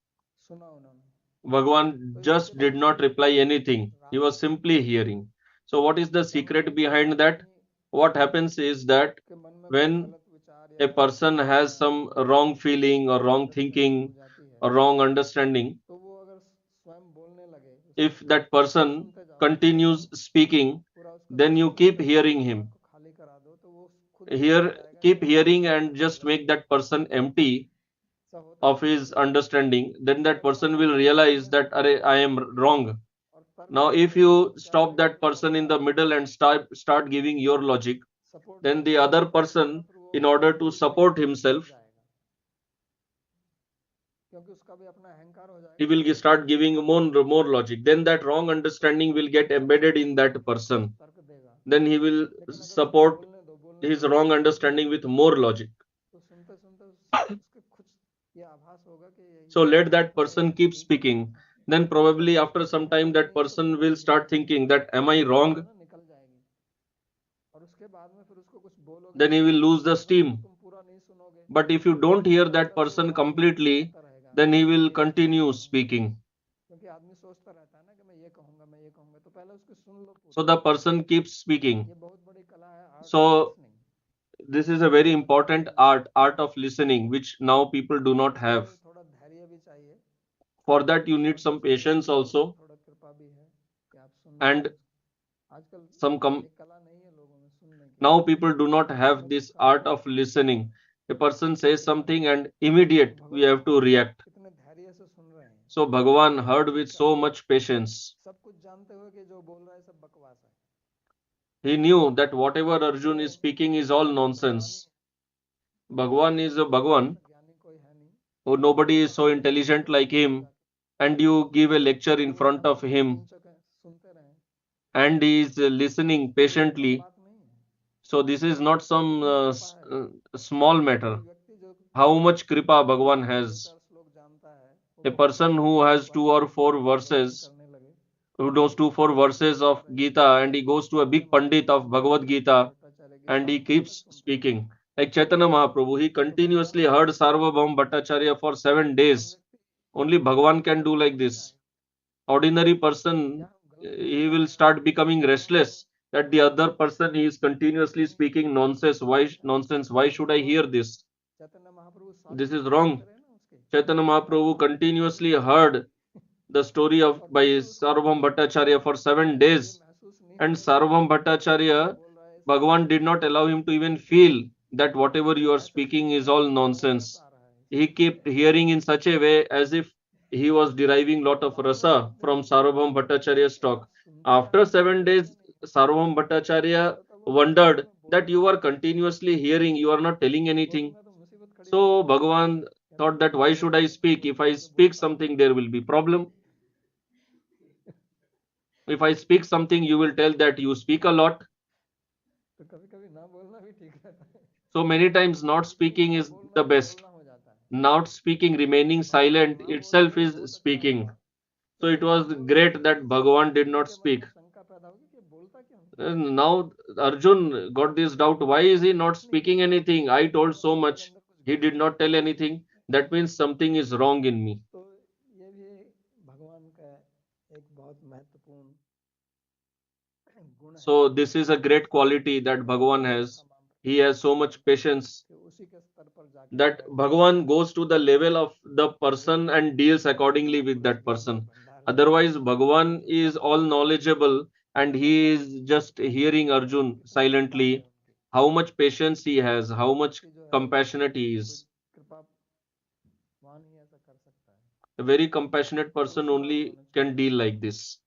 Speaker 1: सुना उन्होंने.
Speaker 2: Bhagavan
Speaker 1: तो इसके
Speaker 2: just did
Speaker 1: बाद
Speaker 2: not reply
Speaker 1: फिर
Speaker 2: anything. He
Speaker 1: रात
Speaker 2: was simply hearing. So what is the
Speaker 1: जब
Speaker 2: secret
Speaker 1: कोई
Speaker 2: behind that?
Speaker 1: आदमी
Speaker 2: What happens is that
Speaker 1: के मन में कोई
Speaker 2: when
Speaker 1: गलत विचार या
Speaker 2: a
Speaker 1: गलत
Speaker 2: person
Speaker 1: भावना
Speaker 2: has some wrong feeling or wrong
Speaker 1: understanding हो
Speaker 2: thinking
Speaker 1: जाती है
Speaker 2: or wrong understanding,
Speaker 1: तो वो अगर स्वयं बोलने लगे उसके
Speaker 2: if that
Speaker 1: तो आप
Speaker 2: person
Speaker 1: सुनते जाओ,
Speaker 2: continues speaking,
Speaker 1: पूरा उसका
Speaker 2: then you keep
Speaker 1: संयंत्र
Speaker 2: hearing
Speaker 1: दिमाग
Speaker 2: him.
Speaker 1: को खाली करा दो तो वो खुद ही समझ
Speaker 2: Here,
Speaker 1: जाएगा कि
Speaker 2: keep
Speaker 1: हाँ
Speaker 2: hearing
Speaker 1: ये
Speaker 2: and
Speaker 1: गलत
Speaker 2: just
Speaker 1: है.
Speaker 2: make that person empty
Speaker 1: ऐसा होता है
Speaker 2: of
Speaker 1: ना
Speaker 2: his
Speaker 1: कभी
Speaker 2: understanding. Then that
Speaker 1: अगर
Speaker 2: person
Speaker 1: बात
Speaker 2: will realize
Speaker 1: बोलने से
Speaker 2: that, Arey, I am wrong.
Speaker 1: और तर्क
Speaker 2: Now, if
Speaker 1: करते रहे
Speaker 2: you
Speaker 1: तो क्या
Speaker 2: stop
Speaker 1: करेगा
Speaker 2: that
Speaker 1: कि वो
Speaker 2: person in the
Speaker 1: आपका
Speaker 2: middle and start giving your logic,
Speaker 1: support
Speaker 2: then
Speaker 1: करने
Speaker 2: the
Speaker 1: लग
Speaker 2: other
Speaker 1: जाएगा ना,
Speaker 2: person,
Speaker 1: फिर वो
Speaker 2: in order to
Speaker 1: दूसरी
Speaker 2: support
Speaker 1: तरफ झुक
Speaker 2: himself,
Speaker 1: जाएगा क्योंकि उसका भी अपना अहंकार हो
Speaker 2: he
Speaker 1: जाएगा
Speaker 2: will start giving more logic. Then that wrong understanding will get embedded in that person.
Speaker 1: तर्क देगा.
Speaker 2: Then he will
Speaker 1: लेकिन अगर उसको
Speaker 2: support
Speaker 1: बोलने
Speaker 2: his
Speaker 1: दो
Speaker 2: wrong understanding with more logic.
Speaker 1: तो सुनते सुनते उसके कुछ ये आभास होगा कि
Speaker 2: So
Speaker 1: ये
Speaker 2: let
Speaker 1: बात
Speaker 2: that
Speaker 1: तो मेरी
Speaker 2: person keep
Speaker 1: ठीक है.
Speaker 2: speaking. Then probably after some time that person will start thinking that am I
Speaker 1: जो है
Speaker 2: wrong?
Speaker 1: ना निकल जाएगी और उसके बाद में फिर उसको कुछ बोलोगे
Speaker 2: Then he will lose the
Speaker 1: अगर उसको
Speaker 2: steam.
Speaker 1: तुम पूरा नहीं सुनोगे
Speaker 2: But if you
Speaker 1: तो
Speaker 2: don't hear
Speaker 1: तुम्हारा
Speaker 2: that
Speaker 1: मतलब वो
Speaker 2: person
Speaker 1: आता
Speaker 2: completely,
Speaker 1: रहेगा
Speaker 2: then he
Speaker 1: कि मैं
Speaker 2: will
Speaker 1: ये कहूंगा,
Speaker 2: continue
Speaker 1: ये कहूंगा.
Speaker 2: speaking.
Speaker 1: क्योंकि आदमी सोचता रहता है ना कि मैं ये कहूंगा, मैं ये कहूंगा, तो पहले उसको सुन लो
Speaker 2: So
Speaker 1: पूरी.
Speaker 2: the person keeps speaking.
Speaker 1: ये बहुत बड़ी कला है, art of
Speaker 2: So
Speaker 1: listening.
Speaker 2: this is a very important art of listening, which now people do not
Speaker 1: इसके
Speaker 2: have.
Speaker 1: लिए थोड़ा धैर्य भी चाहिए
Speaker 2: For that you need
Speaker 1: और
Speaker 2: some
Speaker 1: ईश्वर
Speaker 2: patience
Speaker 1: की ओर से
Speaker 2: also
Speaker 1: थोड़ा कृपा भी है कि आप सुन रहे
Speaker 2: and
Speaker 1: हैं. आजकल
Speaker 2: some
Speaker 1: ये कला नहीं है लोगों में सुनने की.
Speaker 2: now people do not have
Speaker 1: सब
Speaker 2: this
Speaker 1: करते
Speaker 2: art
Speaker 1: हैं
Speaker 2: of listening. A person says
Speaker 1: लेकिन
Speaker 2: something and immediate we
Speaker 1: भगवान
Speaker 2: have to react.
Speaker 1: कितने धैर्य से सुन रहे हैं.
Speaker 2: So Bhagavan heard with
Speaker 1: ठीक है,
Speaker 2: so much patience.
Speaker 1: सब कुछ जानते हुए कि जो बोल रहा है सब बकवास है.
Speaker 2: He knew that whatever Arjun
Speaker 1: वो
Speaker 2: is speaking is all
Speaker 1: भगवान
Speaker 2: nonsense.
Speaker 1: He
Speaker 2: Bhagavan is a Bhagavan,
Speaker 1: ऐसा ज्ञानी कोई है नहीं.
Speaker 2: who nobody is
Speaker 1: वहां
Speaker 2: so
Speaker 1: पे बैठे
Speaker 2: intelligent
Speaker 1: रहते
Speaker 2: like
Speaker 1: चुपचाप
Speaker 2: him,
Speaker 1: जाके,
Speaker 2: and you give a lecture in
Speaker 1: तो वो
Speaker 2: front of
Speaker 1: शांति से
Speaker 2: him,
Speaker 1: सुन सके, सुनते रहे.
Speaker 2: and he is listening
Speaker 1: तो ये कम
Speaker 2: patiently.
Speaker 1: बात नहीं है.
Speaker 2: So this is not
Speaker 1: ये
Speaker 2: some
Speaker 1: कितनी कृपा है.
Speaker 2: small matter.
Speaker 1: कोई व्यक्ति जो
Speaker 2: How much kripa Bhagavan
Speaker 1: दो
Speaker 2: has.
Speaker 1: चार श्लोक जानता है वो
Speaker 2: A
Speaker 1: भगवान
Speaker 2: person
Speaker 1: को
Speaker 2: who
Speaker 1: कितनी
Speaker 2: has
Speaker 1: कृपा
Speaker 2: two
Speaker 1: है
Speaker 2: or
Speaker 1: कि वो
Speaker 2: four
Speaker 1: वर्णन
Speaker 2: verses,
Speaker 1: करने लगे.
Speaker 2: who knows two, four verses of
Speaker 1: और
Speaker 2: Gita, and he goes to a
Speaker 1: Chaitanya
Speaker 2: big Pandit
Speaker 1: Mahaprabhu
Speaker 2: of
Speaker 1: सुनते
Speaker 2: Bhagavad
Speaker 1: रहे,
Speaker 2: Gita,
Speaker 1: भट्टाचार्य की
Speaker 2: and he
Speaker 1: साल भर तक
Speaker 2: keeps
Speaker 1: सुनते रहे.
Speaker 2: speaking. Like Chaitanya Mahaprabhu, he
Speaker 1: तो भगवान
Speaker 2: continuously heard Sarvabhaum Bhattacharya for 7 days.
Speaker 1: हम व्यक्ति
Speaker 2: Only Bhagavan can do like
Speaker 1: थक
Speaker 2: this.
Speaker 1: जाएगा
Speaker 2: Ordinary
Speaker 1: या
Speaker 2: person,
Speaker 1: हम गलत बोल
Speaker 2: he
Speaker 1: रहे
Speaker 2: will
Speaker 1: हैं और
Speaker 2: start becoming restless. That the other person is continuously
Speaker 1: लेकिन
Speaker 2: speaking nonsense. Why nonsense? Why should I hear
Speaker 1: भगवान
Speaker 2: this?
Speaker 1: चैतन्य महाप्रभु सारी
Speaker 2: This is
Speaker 1: लीला
Speaker 2: wrong.
Speaker 1: सुनते रहे ना उसके,
Speaker 2: Chaitanya Mahaprabhu
Speaker 1: और
Speaker 2: continuously heard the story of
Speaker 1: और
Speaker 2: by
Speaker 1: बिल्कुल उसको
Speaker 2: Sarvabhaum Bhattacharya for
Speaker 1: ये
Speaker 2: 7 days.
Speaker 1: महसूस
Speaker 2: And Sarvabhauma Bhattacharya, Bhagavan did not allow him to even feel that whatever you are speaking is all nonsense. He kept hearing in such a way as if he was deriving lot of rasa from Sarvabhauma Bhattacharya's talk. After 7 days, Sarvabhauma Bhattacharya wondered that you are continuously hearing, you are not telling anything. So Bhagavan thought that why should I speak? If I speak something, there will be problem. If I speak something, you will tell that you speak a lot. So many times not speaking is the best. Not speaking, remaining silent itself is speaking. So it was great that Bhagavan did not speak. And now Arjun got this doubt, why is he not speaking anything? I told so much. He did not tell anything. That means something is wrong in me. So this is a great quality that Bhagavan has. He has so much patience that Bhagavan goes to the level of the person and deals accordingly with that person. Otherwise, Bhagavan is all knowledgeable and he is just hearing Arjun silently. How much patience he has, how much compassionate he is. A very compassionate person only can deal like this.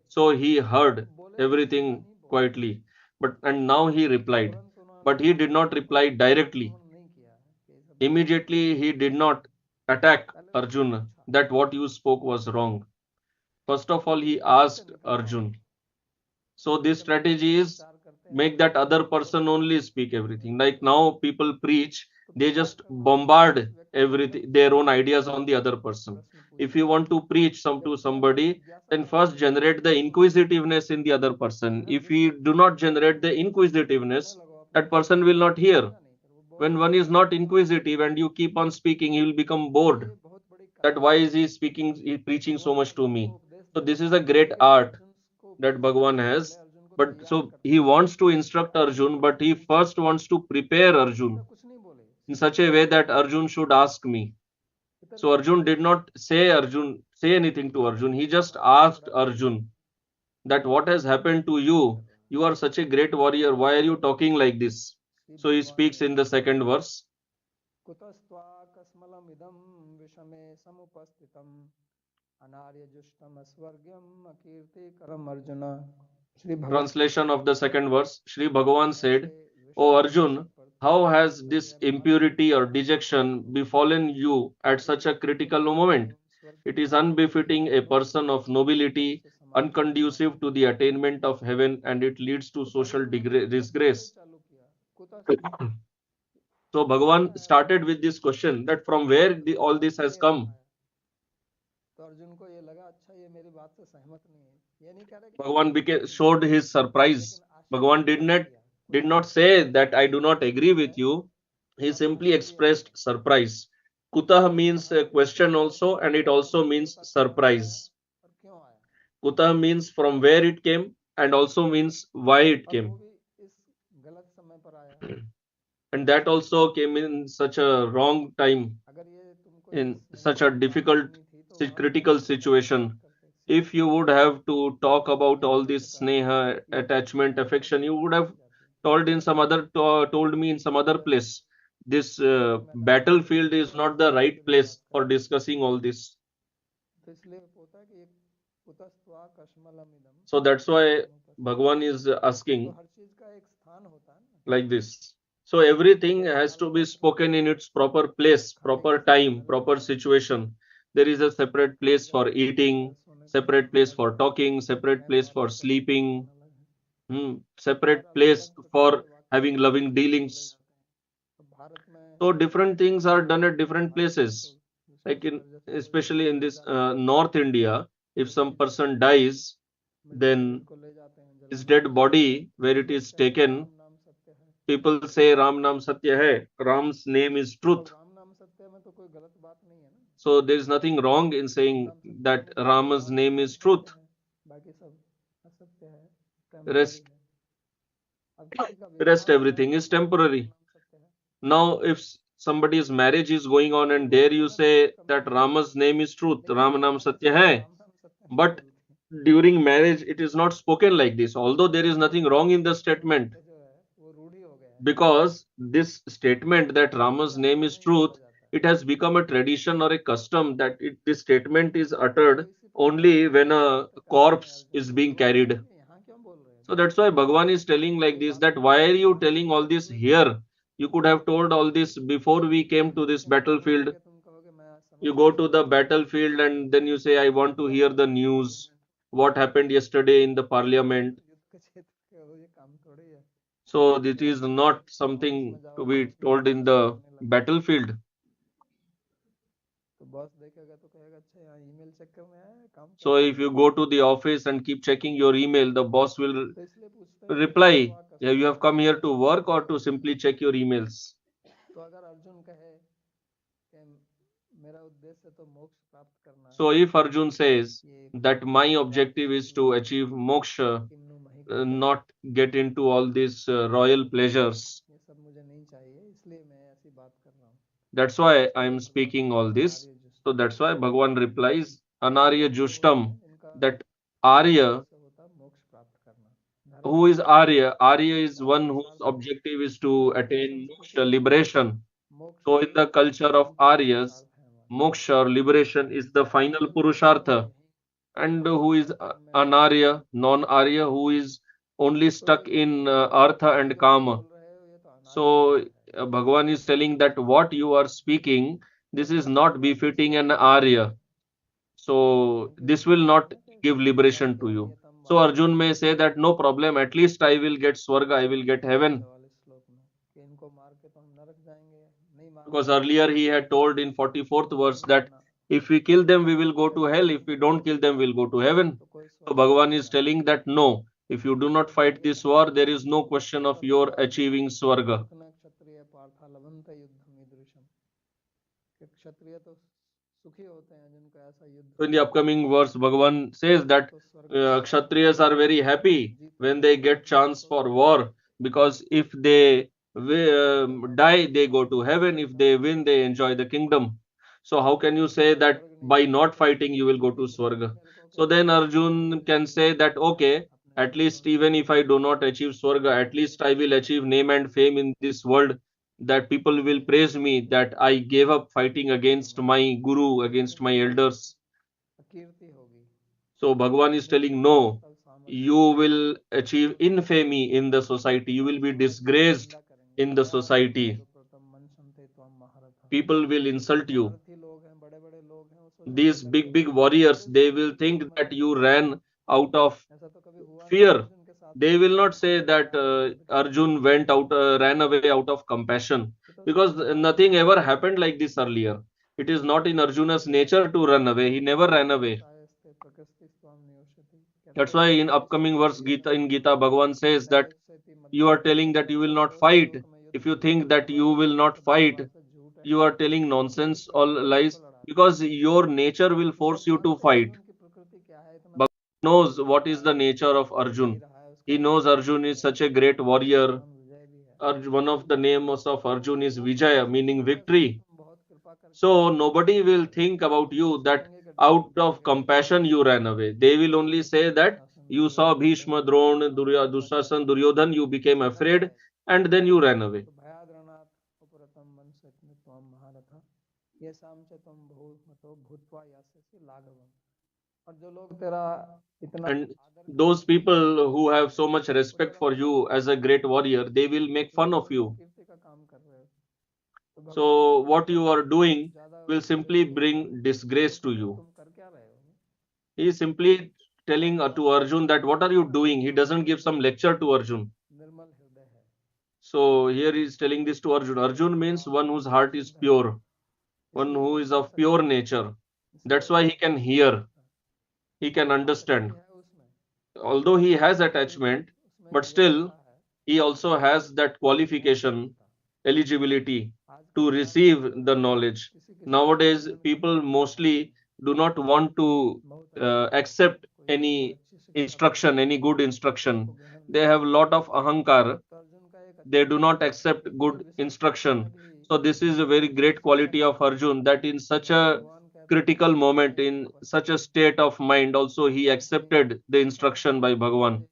Speaker 2: So he heard everything quietly, but and now he replied. But he did not reply directly. Immediately he did not attack Arjun that what you spoke was wrong. First of all, he asked Arjun. So this strategy is make that other person only speak everything. Like now people preach, they just bombard everything, their own ideas on the other person. If you want to preach some to somebody, then first generate the inquisitiveness in the other person. If you do not generate the inquisitiveness, that person will not hear. When one is not inquisitive and you keep on speaking, he will become bored. That why is he speaking, he preaching so much to me? So this is a great art that Bhagavan has. But so he wants to instruct Arjun, but he first wants to prepare Arjun in such a way that Arjun should ask me. So Arjun did not say anything to Arjun. He just asked Arjun that what has happened to you? You are such a great warrior. Why are you talking like this? So he speaks in the second verse. Translation of the second verse. Sri Bhagavan said, O Arjun, how has this impurity or dejection befallen you at such a critical moment? It is unbefitting a person of nobility, unconducive to the attainment of heaven, and it leads to social disgrace. So Bhagavan started with this question that from where all this has come. Bhagavan showed his surprise. Bhagavan did not say that I do not agree with you. He simply expressed surprise. Kutah means a question also, and it also means surprise. Kutah means from where it came, and also means why it came. And that also came in such a wrong time, in such a difficult, critical situation. If you would have to talk about all this sneha, attachment, affection, you would have told me in some other place. This battlefield is not the right place for discussing all this. So that's why Bhagwan is asking like this. So everything has to be spoken in its proper place, proper time, proper situation. There is a separate place for eating, separate place for talking, separate place for sleeping, separate place for having loving dealings. So different things are done at different places. Like especially in this North India, if some person dies, then his dead body, where it is taken, people say Ram Nam Satya Hai. Ram's name is truth. So there is nothing wrong in saying that Rama's name is truth. Rest, rest everything is temporary. Now, if somebody's marriage is going on and there you say that Rama's name is truth, Ram Nam Satya Hai, but during marriage it is not spoken like this, although there is nothing wrong in the statement,
Speaker 1: पे जो है वो रूढ़ी हो गया है
Speaker 2: because this statement that Rama's
Speaker 1: इसलिए
Speaker 2: name
Speaker 1: आजकल
Speaker 2: is
Speaker 1: नहीं बोला
Speaker 2: truth,
Speaker 1: जाता है
Speaker 2: it has become a tradition or a custom that this statement is
Speaker 1: तो
Speaker 2: uttered
Speaker 1: इसी प्रकार
Speaker 2: only when a
Speaker 1: भक्त कहते हैं
Speaker 2: corpse
Speaker 1: अर्जुन
Speaker 2: is
Speaker 1: को
Speaker 2: being
Speaker 1: भगवान
Speaker 2: carried.
Speaker 1: बोलेंगे यहाँ क्यों बोल रहे हो
Speaker 2: So
Speaker 1: भाई
Speaker 2: that's why Bhagavan is telling like
Speaker 1: ये
Speaker 2: this,
Speaker 1: बात
Speaker 2: that
Speaker 1: तो
Speaker 2: why are you
Speaker 1: यहाँ
Speaker 2: telling all
Speaker 1: बोलने की
Speaker 2: this
Speaker 1: जरूरत नहीं है
Speaker 2: here? You could have told all this before we came to this
Speaker 1: क्योंकि मुझे
Speaker 2: battlefield.
Speaker 1: बोलोगे तुम कहोगे मैं समझ
Speaker 2: You
Speaker 1: नहीं
Speaker 2: go
Speaker 1: रहा
Speaker 2: to the battlefield and then you say, I want to
Speaker 1: क्या
Speaker 2: hear the
Speaker 1: करना है
Speaker 2: news,
Speaker 1: parliament
Speaker 2: what happened yesterday in the parliament.
Speaker 1: युद्ध के क्षेत्र के हो ये काम थोड़ी है
Speaker 2: So this
Speaker 1: कि
Speaker 2: is
Speaker 1: आप
Speaker 2: not
Speaker 1: ऑफिस
Speaker 2: something
Speaker 1: में
Speaker 2: to
Speaker 1: जाओ
Speaker 2: be
Speaker 1: बॉस ने
Speaker 2: told
Speaker 1: बोला
Speaker 2: in
Speaker 1: तो
Speaker 2: the
Speaker 1: करने लगो
Speaker 2: battlefield.
Speaker 1: तो बॉस देखेगा तो कहेगा अच्छा यहाँ ईमेल चेक करने आया है काम
Speaker 2: So
Speaker 1: करने
Speaker 2: if
Speaker 1: आया
Speaker 2: you go to the office and keep checking your email, the boss will
Speaker 1: है तो इसलिए पूछते हैं कि
Speaker 2: reply,
Speaker 1: कर्तवा
Speaker 2: yeah, you have
Speaker 1: कस्मात्
Speaker 2: come here to work or to
Speaker 1: Kartavyam
Speaker 2: simply check your emails.
Speaker 1: तो अगर अर्जुन कहे कि मेरा उद्देश्य तो मोक्ष प्राप्त करना है
Speaker 2: So if Arjun says
Speaker 1: ये
Speaker 2: that my objective is
Speaker 1: राजसी
Speaker 2: to achieve moksha,
Speaker 1: किन्नु महिपते
Speaker 2: not get into all these royal pleasures,
Speaker 1: ये सब मुझे नहीं चाहिए इसलिए मैं ऐसी बात कर रहा हूँ
Speaker 2: that's why I
Speaker 1: इसलिए
Speaker 2: am
Speaker 1: भगवान
Speaker 2: speaking
Speaker 1: कहते
Speaker 2: all
Speaker 1: हैं
Speaker 2: this.
Speaker 1: Anarya
Speaker 2: So
Speaker 1: जुष्टम
Speaker 2: that's why Bhagavan replies,
Speaker 1: Arya
Speaker 2: Anarya
Speaker 1: वो होते हैं
Speaker 2: Jushtam,
Speaker 1: जिनका
Speaker 2: that Arya,
Speaker 1: उद्देश्य होता है मोक्ष प्राप्त करना
Speaker 2: who
Speaker 1: धर्म
Speaker 2: is Arya? Arya is
Speaker 1: धर्म
Speaker 2: one whose
Speaker 1: अनुसार से
Speaker 2: objective is to
Speaker 1: धर्म की
Speaker 2: attain
Speaker 1: संस्कृति
Speaker 2: moksha,
Speaker 1: में
Speaker 2: liberation.
Speaker 1: मोक्ष
Speaker 2: So in
Speaker 1: he
Speaker 2: the culture of
Speaker 1: अंतिम
Speaker 2: Aryas,
Speaker 1: पुरुषार्थ है हमारा
Speaker 2: moksha or liberation is the
Speaker 1: और
Speaker 2: final
Speaker 1: अर्जुन कहते हैं
Speaker 2: purushartha.
Speaker 1: यही
Speaker 2: And who is
Speaker 1: वर्तमान में
Speaker 2: an
Speaker 1: विद्यमान है
Speaker 2: Arya, non-Arya, who is only
Speaker 1: तो
Speaker 2: stuck in
Speaker 1: ये
Speaker 2: artha
Speaker 1: तुम
Speaker 2: and
Speaker 1: जो मुझे
Speaker 2: kama.
Speaker 1: बोल रहे हो ये तो अनार्य
Speaker 2: So
Speaker 1: बात है
Speaker 2: Bhagavan is telling that what you are speaking, this
Speaker 1: क्योंकि
Speaker 2: is not
Speaker 1: इसमें
Speaker 2: befitting an
Speaker 1: नियतम नहीं
Speaker 2: Arya.
Speaker 1: है
Speaker 2: So
Speaker 1: क्योंकि
Speaker 2: this
Speaker 1: उसमें
Speaker 2: will
Speaker 1: लिखा है
Speaker 2: not
Speaker 1: ना कि
Speaker 2: give liberation to
Speaker 1: स्वर्गे
Speaker 2: you.
Speaker 1: नियतम
Speaker 2: So
Speaker 1: वापि
Speaker 2: Arjun may say that no problem, at least I will get Swarga, I will get heaven.
Speaker 1: 44 श्लोक में कि इनको मार के तो हम नरक जाएंगे नहीं
Speaker 2: Because
Speaker 1: मानना
Speaker 2: earlier he had told in 44th verse
Speaker 1: नहीं
Speaker 2: that
Speaker 1: मानना
Speaker 2: if we kill them, we will
Speaker 1: तो
Speaker 2: go
Speaker 1: फिर
Speaker 2: to hell. If we don't kill them, we'll go to heaven.
Speaker 1: तो कोई
Speaker 2: So
Speaker 1: स्वर्ग नहीं
Speaker 2: Bhagavan is
Speaker 1: मिलेगा
Speaker 2: telling that no, if you do not
Speaker 1: तो
Speaker 2: fight
Speaker 1: ये
Speaker 2: this
Speaker 1: कहते
Speaker 2: war,
Speaker 1: हैं
Speaker 2: there is no question of your
Speaker 1: तत्पदार्जुन
Speaker 2: achieving Swarga.
Speaker 1: सुखन क्षत्रिय पार्था लभंत युद्धम ईदृशम कि क्षत्रिय तो सुखी होते हैं जिनको ऐसा युद्ध
Speaker 2: So in the
Speaker 1: मिल जाए
Speaker 2: upcoming verse, Bhagavan says that
Speaker 1: तो स्वर्ग प्राप्त होगा
Speaker 2: Kshatriyas are very happy
Speaker 1: Jeet
Speaker 2: when
Speaker 1: होगी
Speaker 2: they get
Speaker 1: जीत
Speaker 2: chance
Speaker 1: तो
Speaker 2: for
Speaker 1: स्वर्ग
Speaker 2: war,
Speaker 1: होगा
Speaker 2: because if they
Speaker 1: पार्थापाठी
Speaker 2: die, they go to heaven. If they win, they enjoy the kingdom. So how can you say
Speaker 1: मैं
Speaker 2: that
Speaker 1: स्वर्ग नहीं
Speaker 2: by
Speaker 1: जाऊंगा
Speaker 2: not fighting you will go to
Speaker 1: क्योंकि भगवान
Speaker 2: Swarga?
Speaker 1: मेरे को
Speaker 2: So
Speaker 1: कहते
Speaker 2: then
Speaker 1: हैं कि तुम
Speaker 2: Arjun
Speaker 1: मुझे
Speaker 2: can say that okay,
Speaker 1: अपने
Speaker 2: at least
Speaker 1: गुरुओं से
Speaker 2: even if I do not achieve Swarga, at least I will achieve name and fame in this world. That people will
Speaker 1: ये
Speaker 2: praise
Speaker 1: कहते
Speaker 2: me
Speaker 1: हैं
Speaker 2: that I gave up fighting
Speaker 1: कीर्ति होगी
Speaker 2: against
Speaker 1: हमारी
Speaker 2: my guru,
Speaker 1: कहते
Speaker 2: against
Speaker 1: हैं
Speaker 2: my elders.
Speaker 1: कीर्ति होगी
Speaker 2: So Bhagavan is telling
Speaker 1: नित्यम यश
Speaker 2: no,
Speaker 1: फल
Speaker 2: you
Speaker 1: सामर्थ्य
Speaker 2: will achieve infamy in the society. You will
Speaker 1: लोग
Speaker 2: be
Speaker 1: तुम्हारी बहुत
Speaker 2: disgraced
Speaker 1: निंदा करेंगे
Speaker 2: in the
Speaker 1: मया ननु
Speaker 2: society.
Speaker 1: मधुप्रतम मनसंते त्वं महारथ
Speaker 2: People will
Speaker 1: जो
Speaker 2: insult you.
Speaker 1: महारथी लोग हैं बड़े बड़े लोग हैं वो सोचेंगे
Speaker 2: These
Speaker 1: लड़के
Speaker 2: big
Speaker 1: तुम
Speaker 2: warriors,
Speaker 1: बड़े
Speaker 2: they
Speaker 1: सूरवीर
Speaker 2: will think
Speaker 1: तुम
Speaker 2: that
Speaker 1: मरे
Speaker 2: you ran out of
Speaker 1: ऐसा तो कभी हुआ नहीं
Speaker 2: fear.
Speaker 1: अर्जुन के साथ
Speaker 2: They
Speaker 1: हुआ
Speaker 2: will
Speaker 1: नहीं
Speaker 2: not say
Speaker 1: अर्जुन
Speaker 2: that
Speaker 1: जाके युद्ध किया
Speaker 2: Arjun went out, ran away out of compassion,
Speaker 1: ये तो
Speaker 2: because
Speaker 1: स्वाभाविक
Speaker 2: nothing
Speaker 1: है
Speaker 2: ever happened like this earlier. It is not in Arjuna's nature to run away. He never ran away.
Speaker 1: शायस्ते प्रकृति स्वाम नियोषति कहते
Speaker 2: That's
Speaker 1: हैं
Speaker 2: why in
Speaker 1: प्रकृति
Speaker 2: upcoming verse
Speaker 1: स्वाभाविक
Speaker 2: Gita,
Speaker 1: है
Speaker 2: in Gita, Bhagavan says that
Speaker 1: नैवेत्स्यति
Speaker 2: you are
Speaker 1: मद्भक्तः
Speaker 2: telling that you will not
Speaker 1: दोनों
Speaker 2: fight.
Speaker 1: लोक में युद्ध
Speaker 2: If you think that
Speaker 1: भगवान
Speaker 2: you
Speaker 1: ने
Speaker 2: will
Speaker 1: बोला
Speaker 2: not
Speaker 1: तो
Speaker 2: fight,
Speaker 1: भगवान से झूठ है
Speaker 2: you are telling
Speaker 1: क्योंकि
Speaker 2: nonsense, all
Speaker 1: प्रकृति
Speaker 2: lies,
Speaker 1: बिल्कुल अड़ा दी
Speaker 2: because your nature will
Speaker 1: इसको
Speaker 2: force you to
Speaker 1: जानते हैं
Speaker 2: fight.
Speaker 1: अर्जुन की प्रकृति क्या है इतना
Speaker 2: Bhagavan knows what
Speaker 1: बड़ा
Speaker 2: is the nature of
Speaker 1: लड़ भी
Speaker 2: Arjun.
Speaker 1: रहा है उसका
Speaker 2: He
Speaker 1: नाम
Speaker 2: knows
Speaker 1: विजय
Speaker 2: Arjun
Speaker 1: भी
Speaker 2: is
Speaker 1: है
Speaker 2: such a great warrior.
Speaker 1: नाम विजय भी है
Speaker 2: One of the names of Arjun is
Speaker 1: वो कहते
Speaker 2: Vijaya, meaning
Speaker 1: सोचेंगे कि
Speaker 2: victory.
Speaker 1: तुम बहुत कृपा करके
Speaker 2: So
Speaker 1: मुझे
Speaker 2: nobody
Speaker 1: शासन
Speaker 2: will
Speaker 1: दे रहे
Speaker 2: think about
Speaker 1: हो
Speaker 2: you that
Speaker 1: सोचेंगे कि
Speaker 2: out
Speaker 1: भाग
Speaker 2: of
Speaker 1: गए
Speaker 2: compassion you ran away. They will only say that
Speaker 1: शासन
Speaker 2: you
Speaker 1: दिया
Speaker 2: saw
Speaker 1: दुर्योधन
Speaker 2: Bhishma,
Speaker 1: ने मुझे
Speaker 2: Drona,
Speaker 1: मारा Kripacharya
Speaker 2: Dusasan, Duryodhan, you became
Speaker 1: ऐसा कर
Speaker 2: afraid,
Speaker 1: जाएगा
Speaker 2: and then you ran away.
Speaker 1: तो भयाद्रनाथ उपरतम मनसे त्वं महारथ ये शाम से तुम बहुमतो भूतवा यास्यसि लाघवम और जो लोग तेरा इतना
Speaker 2: And
Speaker 1: आदर
Speaker 2: those
Speaker 1: करते हैं
Speaker 2: people who have so much
Speaker 1: वो
Speaker 2: respect
Speaker 1: तेरा
Speaker 2: for you as a great warrior, they will make
Speaker 1: ये
Speaker 2: fun
Speaker 1: तो
Speaker 2: of
Speaker 1: बिल्कुल
Speaker 2: you.
Speaker 1: कीर्ति का काम कर रहे हो तो भगवान
Speaker 2: So
Speaker 1: कहते हैं
Speaker 2: what
Speaker 1: देखो
Speaker 2: you are doing
Speaker 1: ज्यादा
Speaker 2: will simply
Speaker 1: बेइज्जती मत
Speaker 2: bring
Speaker 1: करो
Speaker 2: disgrace
Speaker 1: वो
Speaker 2: to
Speaker 1: कहते हैं
Speaker 2: you.
Speaker 1: तुम कर क्या रहे हो
Speaker 2: He is simply telling to Arjun that what are you doing? He doesn't give some lecture to Arjun.
Speaker 1: निर्मल हृदय है
Speaker 2: So here he is telling this to Arjun. Arjun means one whose heart is
Speaker 1: शुद्ध है
Speaker 2: pure, one
Speaker 1: इसलिए
Speaker 2: who
Speaker 1: वो
Speaker 2: is
Speaker 1: soon
Speaker 2: of pure
Speaker 1: सकता है
Speaker 2: nature.
Speaker 1: इसलिए
Speaker 2: That's why he
Speaker 1: वो
Speaker 2: can
Speaker 1: समझ
Speaker 2: hear,
Speaker 1: सकता है
Speaker 2: he can
Speaker 1: आसक्ति
Speaker 2: understand.
Speaker 1: है उसमें
Speaker 2: Although he has
Speaker 1: लेकिन
Speaker 2: attachment,
Speaker 1: उसमें
Speaker 2: but still
Speaker 1: योग्यता है
Speaker 2: he also has that
Speaker 1: ज्ञान
Speaker 2: qualification,
Speaker 1: योग्यता
Speaker 2: eligibility
Speaker 1: आजकल
Speaker 2: to
Speaker 1: ज्ञान की
Speaker 2: receive
Speaker 1: जरूरत
Speaker 2: the
Speaker 1: है
Speaker 2: knowledge.
Speaker 1: किसी किसी को तो
Speaker 2: Nowadays,
Speaker 1: ज्ञान का
Speaker 2: people
Speaker 1: बहुत ज्यादा है
Speaker 2: mostly do not want to
Speaker 1: बहुत अच्छा पढ़ता है
Speaker 2: accept
Speaker 1: कोई कोई
Speaker 2: any
Speaker 1: अच्छी शिक्षा देता
Speaker 2: instruction,
Speaker 1: है
Speaker 2: any good
Speaker 1: उसको
Speaker 2: instruction.
Speaker 1: ग्रहण
Speaker 2: They
Speaker 1: नहीं
Speaker 2: have a
Speaker 1: करता
Speaker 2: lot of ahankar.
Speaker 1: तो अर्जुन का एक
Speaker 2: They
Speaker 1: अच्छा
Speaker 2: do
Speaker 1: गुण
Speaker 2: not
Speaker 1: है
Speaker 2: accept
Speaker 1: कि कोई
Speaker 2: good
Speaker 1: विषम स्थिति में
Speaker 2: instruction.
Speaker 1: भी
Speaker 2: So this is a very
Speaker 1: अच्छी
Speaker 2: great
Speaker 1: शिक्षा
Speaker 2: quality of
Speaker 1: देता है
Speaker 2: Arjun, that in such
Speaker 1: तो
Speaker 2: a
Speaker 1: भगवान कहते
Speaker 2: critical moment, in such a state of mind, also he accepted the instruction by Bhagavan.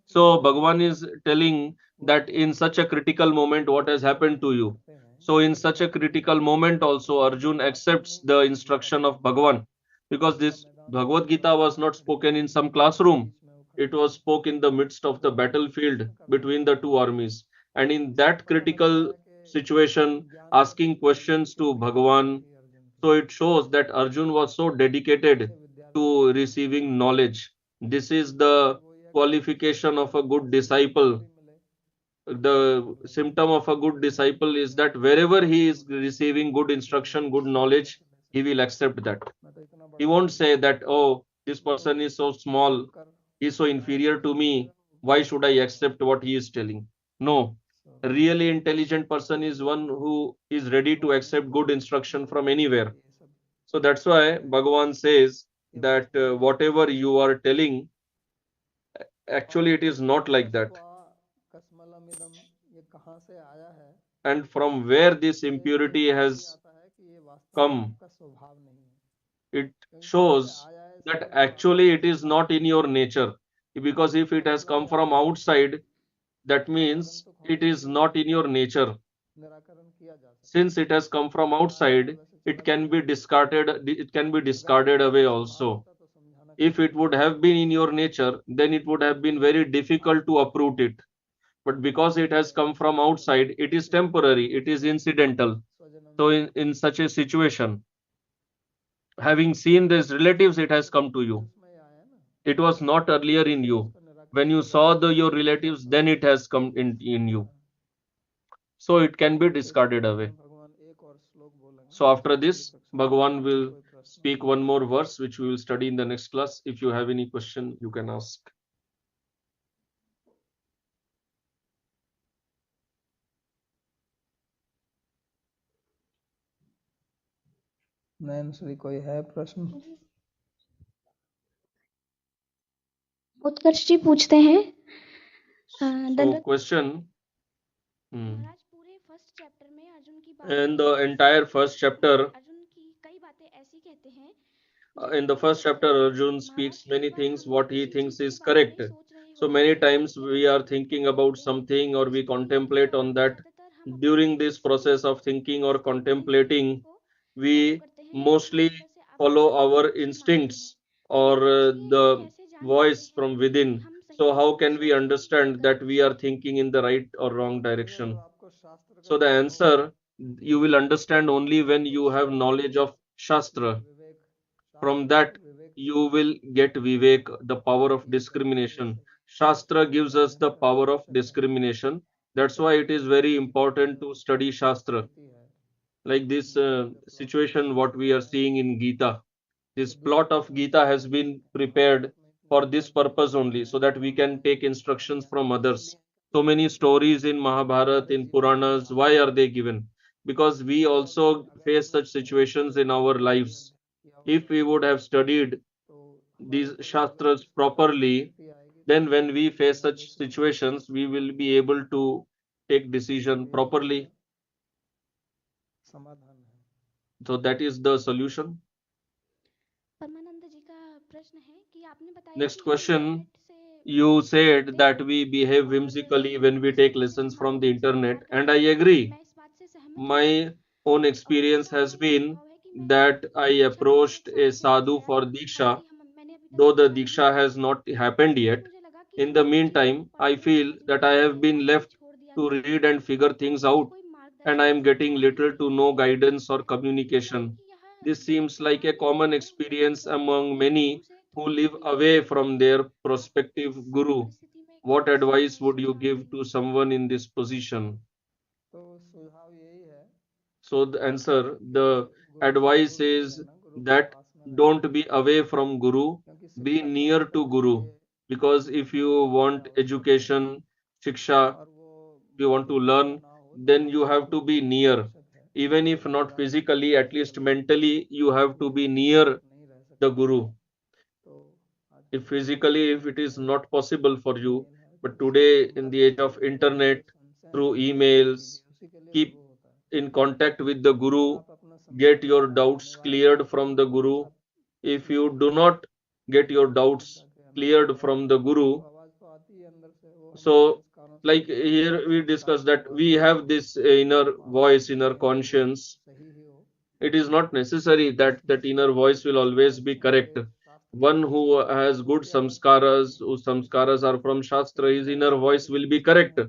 Speaker 2: So Bhagavan is telling that in such a critical moment, what has happened to you? So in such a critical moment also, Arjun accepts the instruction of Bhagavan, because this Bhagavad Gita was not spoken in some classroom. It was spoken in the midst of the battlefield between the two armies. And in that critical situation, asking questions to Bhagavan, so it shows that Arjun was so dedicated to receiving knowledge. This is the qualification of a good disciple. The symptom of a good disciple is that wherever he is receiving good instruction, good knowledge, he will accept that. He won't say that, oh, this person is so small, he is so inferior to me, why should I accept what he is telling? No. A really intelligent person is one who is ready to accept good instruction from anywhere. So that's why Bhagavan says that whatever you are telling, actually it is not like that. And from where this impurity has come, it shows that actually it is not in your nature. Because if it has come from outside, that means it is not in your nature. Since it has come from outside, it can be discarded away also. If it would have been in your nature, then it would have been very difficult to uproot it. But because it has come from outside, it is temporary, it is incidental. So in such a situation, having seen these relatives, it has come to you. It was not earlier in you. When you saw your relatives, then it has come in you. So it can be discarded away. So after this, Bhagavan will speak one more verse, which we will study in the next class. If you have any question, you can ask.
Speaker 1: नयन श्री कोई है प्रश्न?
Speaker 3: उत्कर्ष जी पूछते हैं
Speaker 2: So question.
Speaker 3: महाराज पूरे first chapter में अर्जुन की बात
Speaker 2: In the entire first chapter,
Speaker 3: Arjun की कई बातें ऐसी कहते हैं
Speaker 2: in the first chapter, Arjun speaks many things what he thinks is correct. So many times we are thinking about something or we contemplate on that. During this process of thinking or contemplating, we mostly follow our instincts or the voice from within. So how can we understand that we are thinking in the right or wrong direction? So the answer, you will understand only when you have knowledge of Shastra. From that, you will get Vivek, the power of discrimination. Shastra gives us the power of discrimination. That's why it is very important to study Shastra. Like this situation, what we are seeing in Gita. This plot of Gita has been prepared for this purpose only, so that we can take instructions from others. So many stories in Mahabharata, in Puranas, why are they given? Because we also face such situations in our lives. If we would have studied these Shastras properly, then when we face such situations, we will be able to take decision properly. So that is the solution.
Speaker 3: परमानंद जी का प्रश्न है कि आपने बताया
Speaker 2: Next
Speaker 3: कि
Speaker 2: question. You said that we behave whimsically when we take lessons from the internet, and I agree. My own experience has been that I approached a sadhu for Diksha, though the Diksha has not happened yet. In the meantime, I feel that I have been left to read and figure things out, and I am getting little to no guidance or communication. This seems like a common experience among many who live away from their prospective guru. What advice would you give to someone in this position? So the answer, the advice is that don't be away from Guru, be near to Guru. Because if you want education, Shiksha, if you want to learn, then you have to be near. Even if not physically, at least mentally, you have to be near the Guru. If physically, if it is not possible for you, but today in the age of internet, through emails, keep in contact with the Guru get your doubts cleared from the Guru. If you do not get your doubts cleared from the Guru, so like here we discuss that we have this inner voice, inner conscience. It is not necessary that that inner voice will always be correct. One who has good samskaras, whose samskaras are from Shastra, his inner voice will be correct.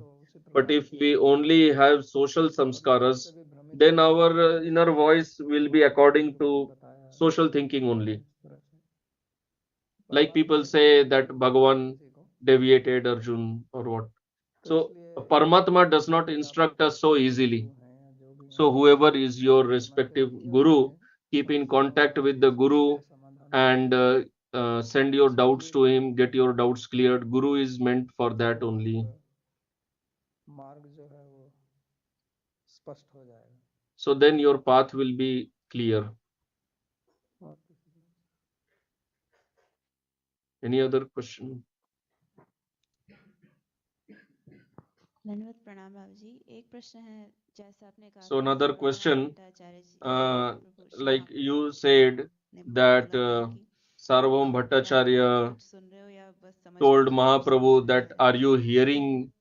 Speaker 2: But if we only have social samskaras, then our inner voice will be according to social thinking only. Like people say that Bhagavan deviated Arjun or what. So Paramatma does not instruct us so easily. So whoever is your respective guru, keep in contact with the guru and send your doubts to him, get your doubts cleared. Guru is meant for that only. So then your path will be clear. Any other question?
Speaker 4: धन्यवाद प्रणाम बाबूजी। एक प्रश्न है, जैसा आपने कहा
Speaker 2: So
Speaker 4: कि
Speaker 2: another
Speaker 4: Sarvabhauma
Speaker 2: question,
Speaker 4: Bhattacharya ji Prabhu
Speaker 2: like
Speaker 4: Shri
Speaker 2: you
Speaker 4: Ram
Speaker 2: said
Speaker 4: ने
Speaker 2: that
Speaker 4: बोला था कि
Speaker 2: Sarvam
Speaker 4: आप
Speaker 2: Bhattacharya
Speaker 4: कुछ सुन रहे हो या बस समझ
Speaker 2: told
Speaker 4: रहे हो,
Speaker 2: Mahaprabhu
Speaker 4: समझ
Speaker 2: that
Speaker 4: रहे हो।
Speaker 2: are you hearing,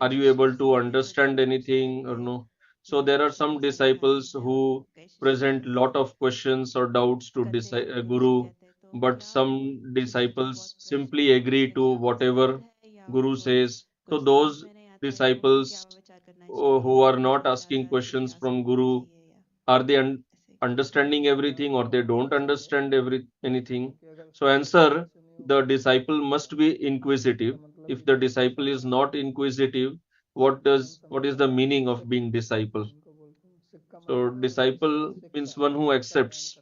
Speaker 2: are you able to understand anything or no? So there are some disciples who present lot of questions or doubts to Guru, but some disciples simply agree to whatever Guru says. So those disciples who are not asking questions from Guru, are they understanding everything or they don't understand anything? So answer, the disciple must be inquisitive. If the disciple is not inquisitive, what is the meaning of being disciple? So disciple means one who accepts.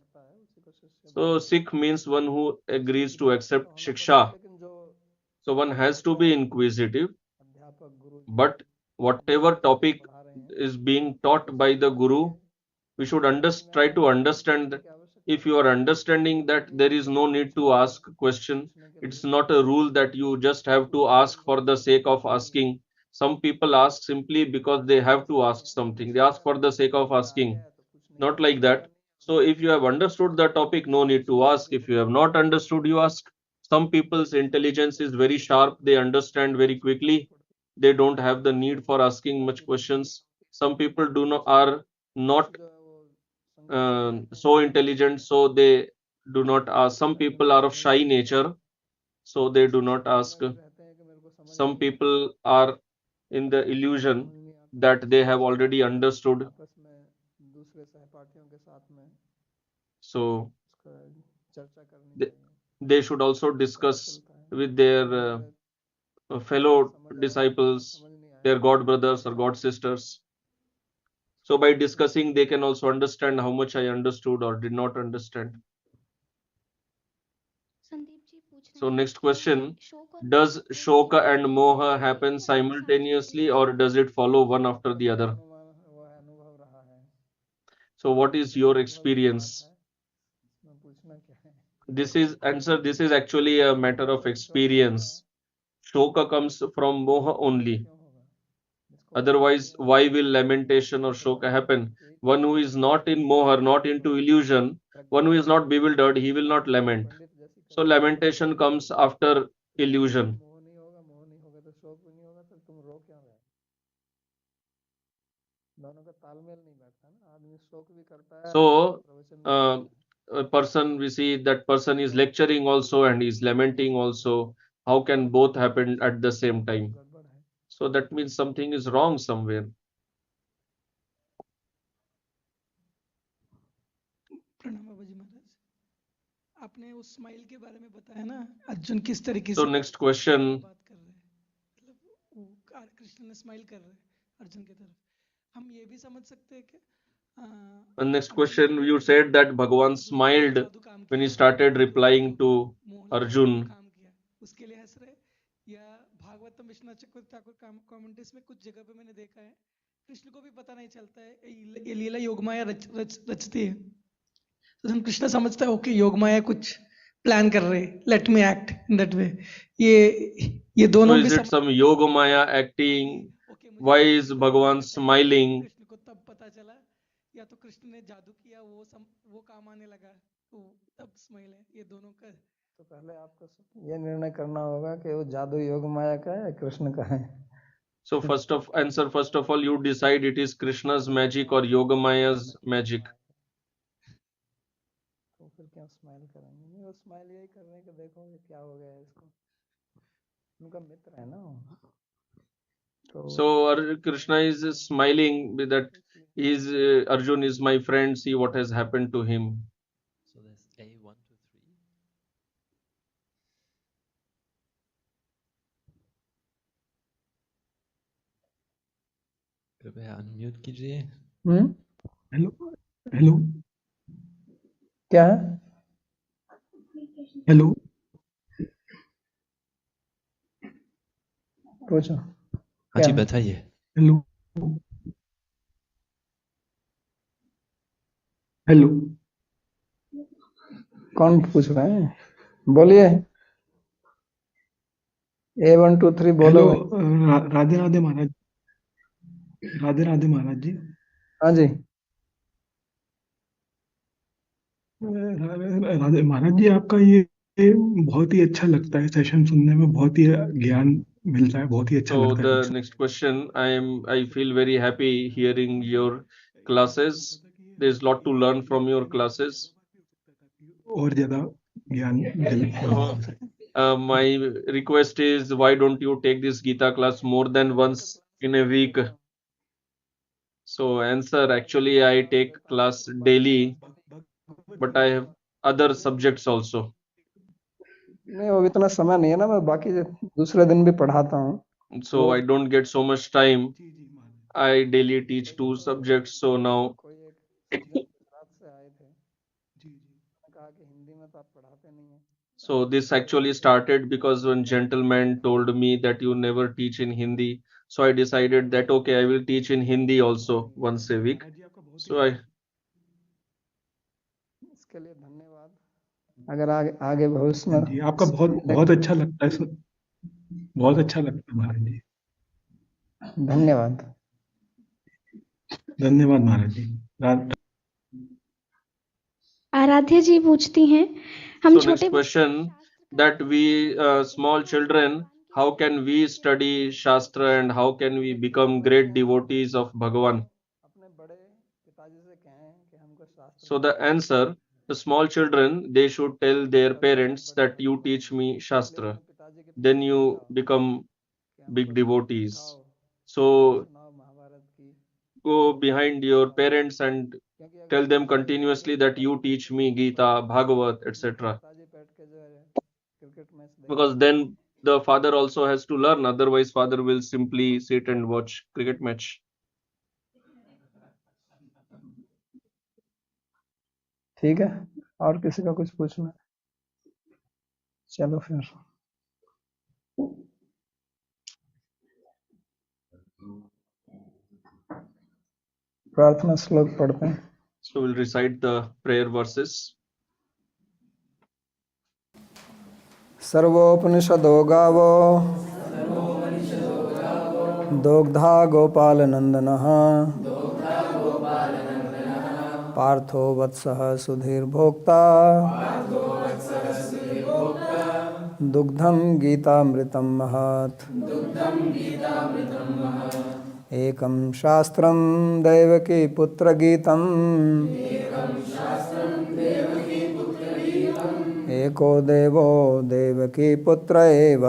Speaker 2: So Sikh means one who agrees to accept shiksha. So one has to be inquisitive, but whatever topic is being taught by the Guru, we should try to understand that. If you are understanding that there is no need to ask question, it's not a rule that you just have to ask for the sake of asking. Some people ask simply because they have to ask something. They ask for the sake of asking, not like that. So if you have understood the topic, no need to ask. If you have not understood, you ask. Some people's intelligence is very sharp. They understand very quickly. They don't have the need for asking much questions. Some people do not are not so intelligent, so they do not ask. Some people are of shy nature, so they do not ask. Some people are in the illusion that they have already understood, so they should also discuss with their fellow disciples, their god brothers or god sisters. So by discussing, they can also understand how much I understood or did not understand.
Speaker 3: Sandeep ji पूछ रहे
Speaker 2: So
Speaker 3: हैं
Speaker 2: next
Speaker 3: कि
Speaker 2: question,
Speaker 3: शोक और
Speaker 2: does
Speaker 3: मोह एक
Speaker 2: shoka
Speaker 3: साथ
Speaker 2: and
Speaker 3: हो
Speaker 2: moha
Speaker 3: सकते हैं
Speaker 2: happen
Speaker 3: या
Speaker 2: simultaneously
Speaker 3: साथ
Speaker 2: or does it follow one after the other? So what is your experience? This is answer, this is actually a matter of experience. Shoka comes from moha only. Otherwise, why will lamentation or shoka happen? One who is not in moha, not into illusion, one who is not bewildered, he will not lament. So lamentation comes after illusion. So a person, we see that person is lecturing also and is lamenting also. How can both happen at the same time? So that means something is wrong somewhere.
Speaker 5: प्रणाम बाबाजी महाराज, आपने उस smile के बारे में बताया ना, अर्जुन किस तरीके
Speaker 2: So
Speaker 5: से
Speaker 2: next question.
Speaker 5: बात कर रहे हैं, मतलब वो कृष्ण ने स्माइल कर रहे हैं अर्जुन की तरफ, हम ये भी समझ सकते हैं कि
Speaker 2: And next question, you said that Bhagavan smiled when he started replying to Arjun.
Speaker 5: उसके लिए हंस रहे, या भागवतम विश्वनाथ चक्रवर्ती ठाकुर कमेंट्रीज में कुछ जगह पे मैंने देखा है कृष्ण को भी पता नहीं चलता है ये लीला योगमाया रचती है, तो हम कृष्ण समझता है ओके योगमाया कुछ प्लान कर रहे, let me act in that way, ये दोनों
Speaker 2: So is it some Yogamaya acting? Why is Bhagavan smiling?
Speaker 5: Krishna को तब पता चला या तो कृष्ण ने जादू किया वो काम आने लगा, तो तब स्माइल है, ये दोनों का।
Speaker 1: तो पहले आपको ये निर्णय करना होगा कि वो जादू योग माया का है या कृष्ण का है।
Speaker 2: So first of all, you decide it is Krishna's magic or Yogamaya's magic.
Speaker 1: तो फिर क्या स्माइल करेंगे? नहीं, वो स्माइल यही कर रहे हैं कि देखो ये क्या हो गया है इसको, उनका मित्र है ना वो। तो
Speaker 2: So Krishna is smiling with that is Arjun is my friend, see what has happened to him.
Speaker 6: So there's A1 to 3. कृपया अनम्यूट कीजिए।
Speaker 7: हेलो हेलो
Speaker 1: क्या है?
Speaker 7: हेलो
Speaker 1: पूछो।
Speaker 6: हाँ जी, बताइए।
Speaker 7: हेलो हेलो
Speaker 1: कौन पूछ रहे हैं? बोलिए। A1 2 3 बोलो।
Speaker 7: हेलो राधे राधे महाराज, राधे राधे महाराज जी।
Speaker 1: हाँ जी।
Speaker 7: राधे महाराज जी, आपका ये बहुत ही अच्छा लगता है, सेशन सुनने में बहुत ही ज्ञान मिलता है, बहुत ही अच्छा
Speaker 2: So
Speaker 7: लगता है।
Speaker 2: the next question, I feel very happy hearing your classes. There's lot to learn from your classes.
Speaker 7: और ज्यादा ज्ञान
Speaker 2: My request is, why don't you take this Gita class more than once in a week? So answer, actually I take class daily, but I have other subjects also.
Speaker 1: नहीं, वो इतना समय नहीं है ना, मैं बाकी दूसरे दिन भी पढ़ाता हूँ।
Speaker 2: So I don't get so much time. I daily teach 2 subjects. So now
Speaker 1: कोई एक सज्जन गुजरात से आए थे, उन्होंने कहा कि हिंदी में तो आप पढ़ाते नहीं हैं।
Speaker 2: So this actually started because one gentleman told me that you never teach in Hindi. So I decided that okay, I will teach in Hindi also once a week. So I
Speaker 1: इसके लिए धन्यवाद। अगर आगे भविष्य में
Speaker 7: जी, आपका बहुत अच्छा लगता है, बहुत अच्छा लगता है महाराज जी।
Speaker 1: धन्यवाद।
Speaker 7: धन्यवाद महाराज जी।
Speaker 3: आराध्या जी पूछती हैं, हम
Speaker 2: so next
Speaker 3: छोटे
Speaker 2: question, that we small children, how can we study Shastra and how can we become great devotees of Bhagavan?
Speaker 1: अपने बड़े पिताजी से कहें कि हमको शास्त्र।
Speaker 2: So the answer, the small children, they should tell their parents that you teach me Shastra, then you become big devotees. So
Speaker 1: Mahabharat की,
Speaker 2: go behind your parents and tell them continuously that you teach me Gita, Bhagavad, etc.
Speaker 1: पिताजी बैठ के जो है cricket match देख,
Speaker 2: Because then the father also has to learn, otherwise father will simply sit and watch cricket match.
Speaker 1: ठीक है। और किसी का कुछ पूछना है? चलो फिर प्रार्थना श्लोक पढ़ते हैं।
Speaker 2: So we'll recite the prayer verses.
Speaker 1: सर्वोपनिषदो गावो दोग्धा गोपालनंदनः पार्थो वत्सः सुधीर्भोक्ता दुग्धं गीतामृतं महत्। एकं शास्त्रं दैवकी पुत्रगीतम् एको देवो देवकी पुत्र एव।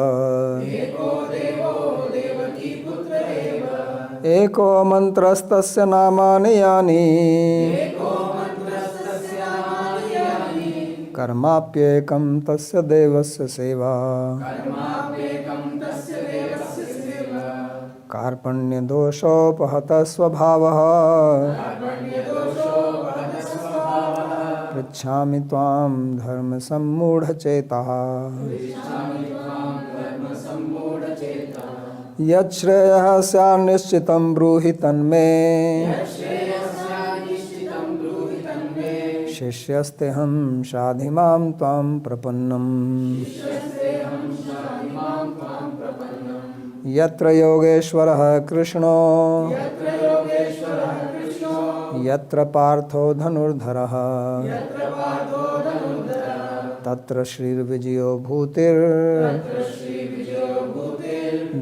Speaker 1: एको मन्त्रस्तस्य नामानि यानि कर्माप्येकं तस्य देवस्य सेवा। कार्पण्यदोषोपहतः स्वभावः पृच्छामि त्वां धर्मसम्मूढचेताः। यच्छ्रेयः स्यान्निश्चितं ब्रूहि तन्मे शिष्यस्तेऽहं शाधि मां त्वां प्रपन्नम्। यत्र योगेश्वरः कृष्णो यत्र पार्थो धनुर्धरः तत्र श्रीर्विजयो भूतिर्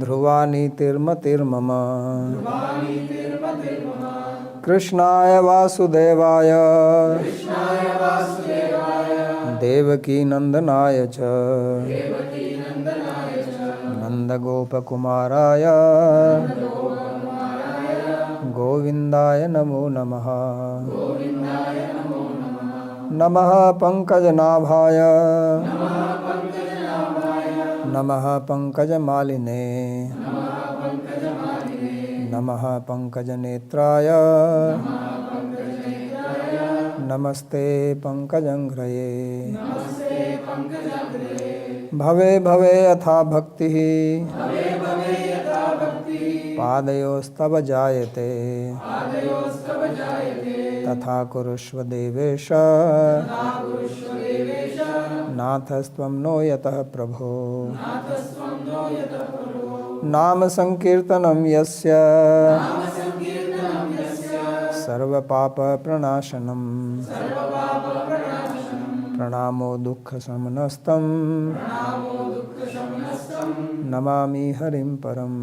Speaker 1: ध्रुवा नीतिर्मतिर्मम कृष्णाय वासुदेवाय देवकी नंदनाय च नंदगोपकुमाराय गोविंदाय नमो नमः नमः पंकजनाभाय नमः पंकजमालिने नमः पंकजनेत्राय नमस्ते पंकजंघ्रये भवे भवे यथा भक्तिः पादयोस्तव जायते तथा कुरुष्व देवेश नाथस्त्वं नो यतः प्रभो नाम संकीर्तनं यस्य सर्वपापप्रणाशनं प्रणामो दुःखशमनस्तं नमामि हरिं परम्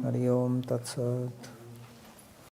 Speaker 1: हरि ओम तत्सत्।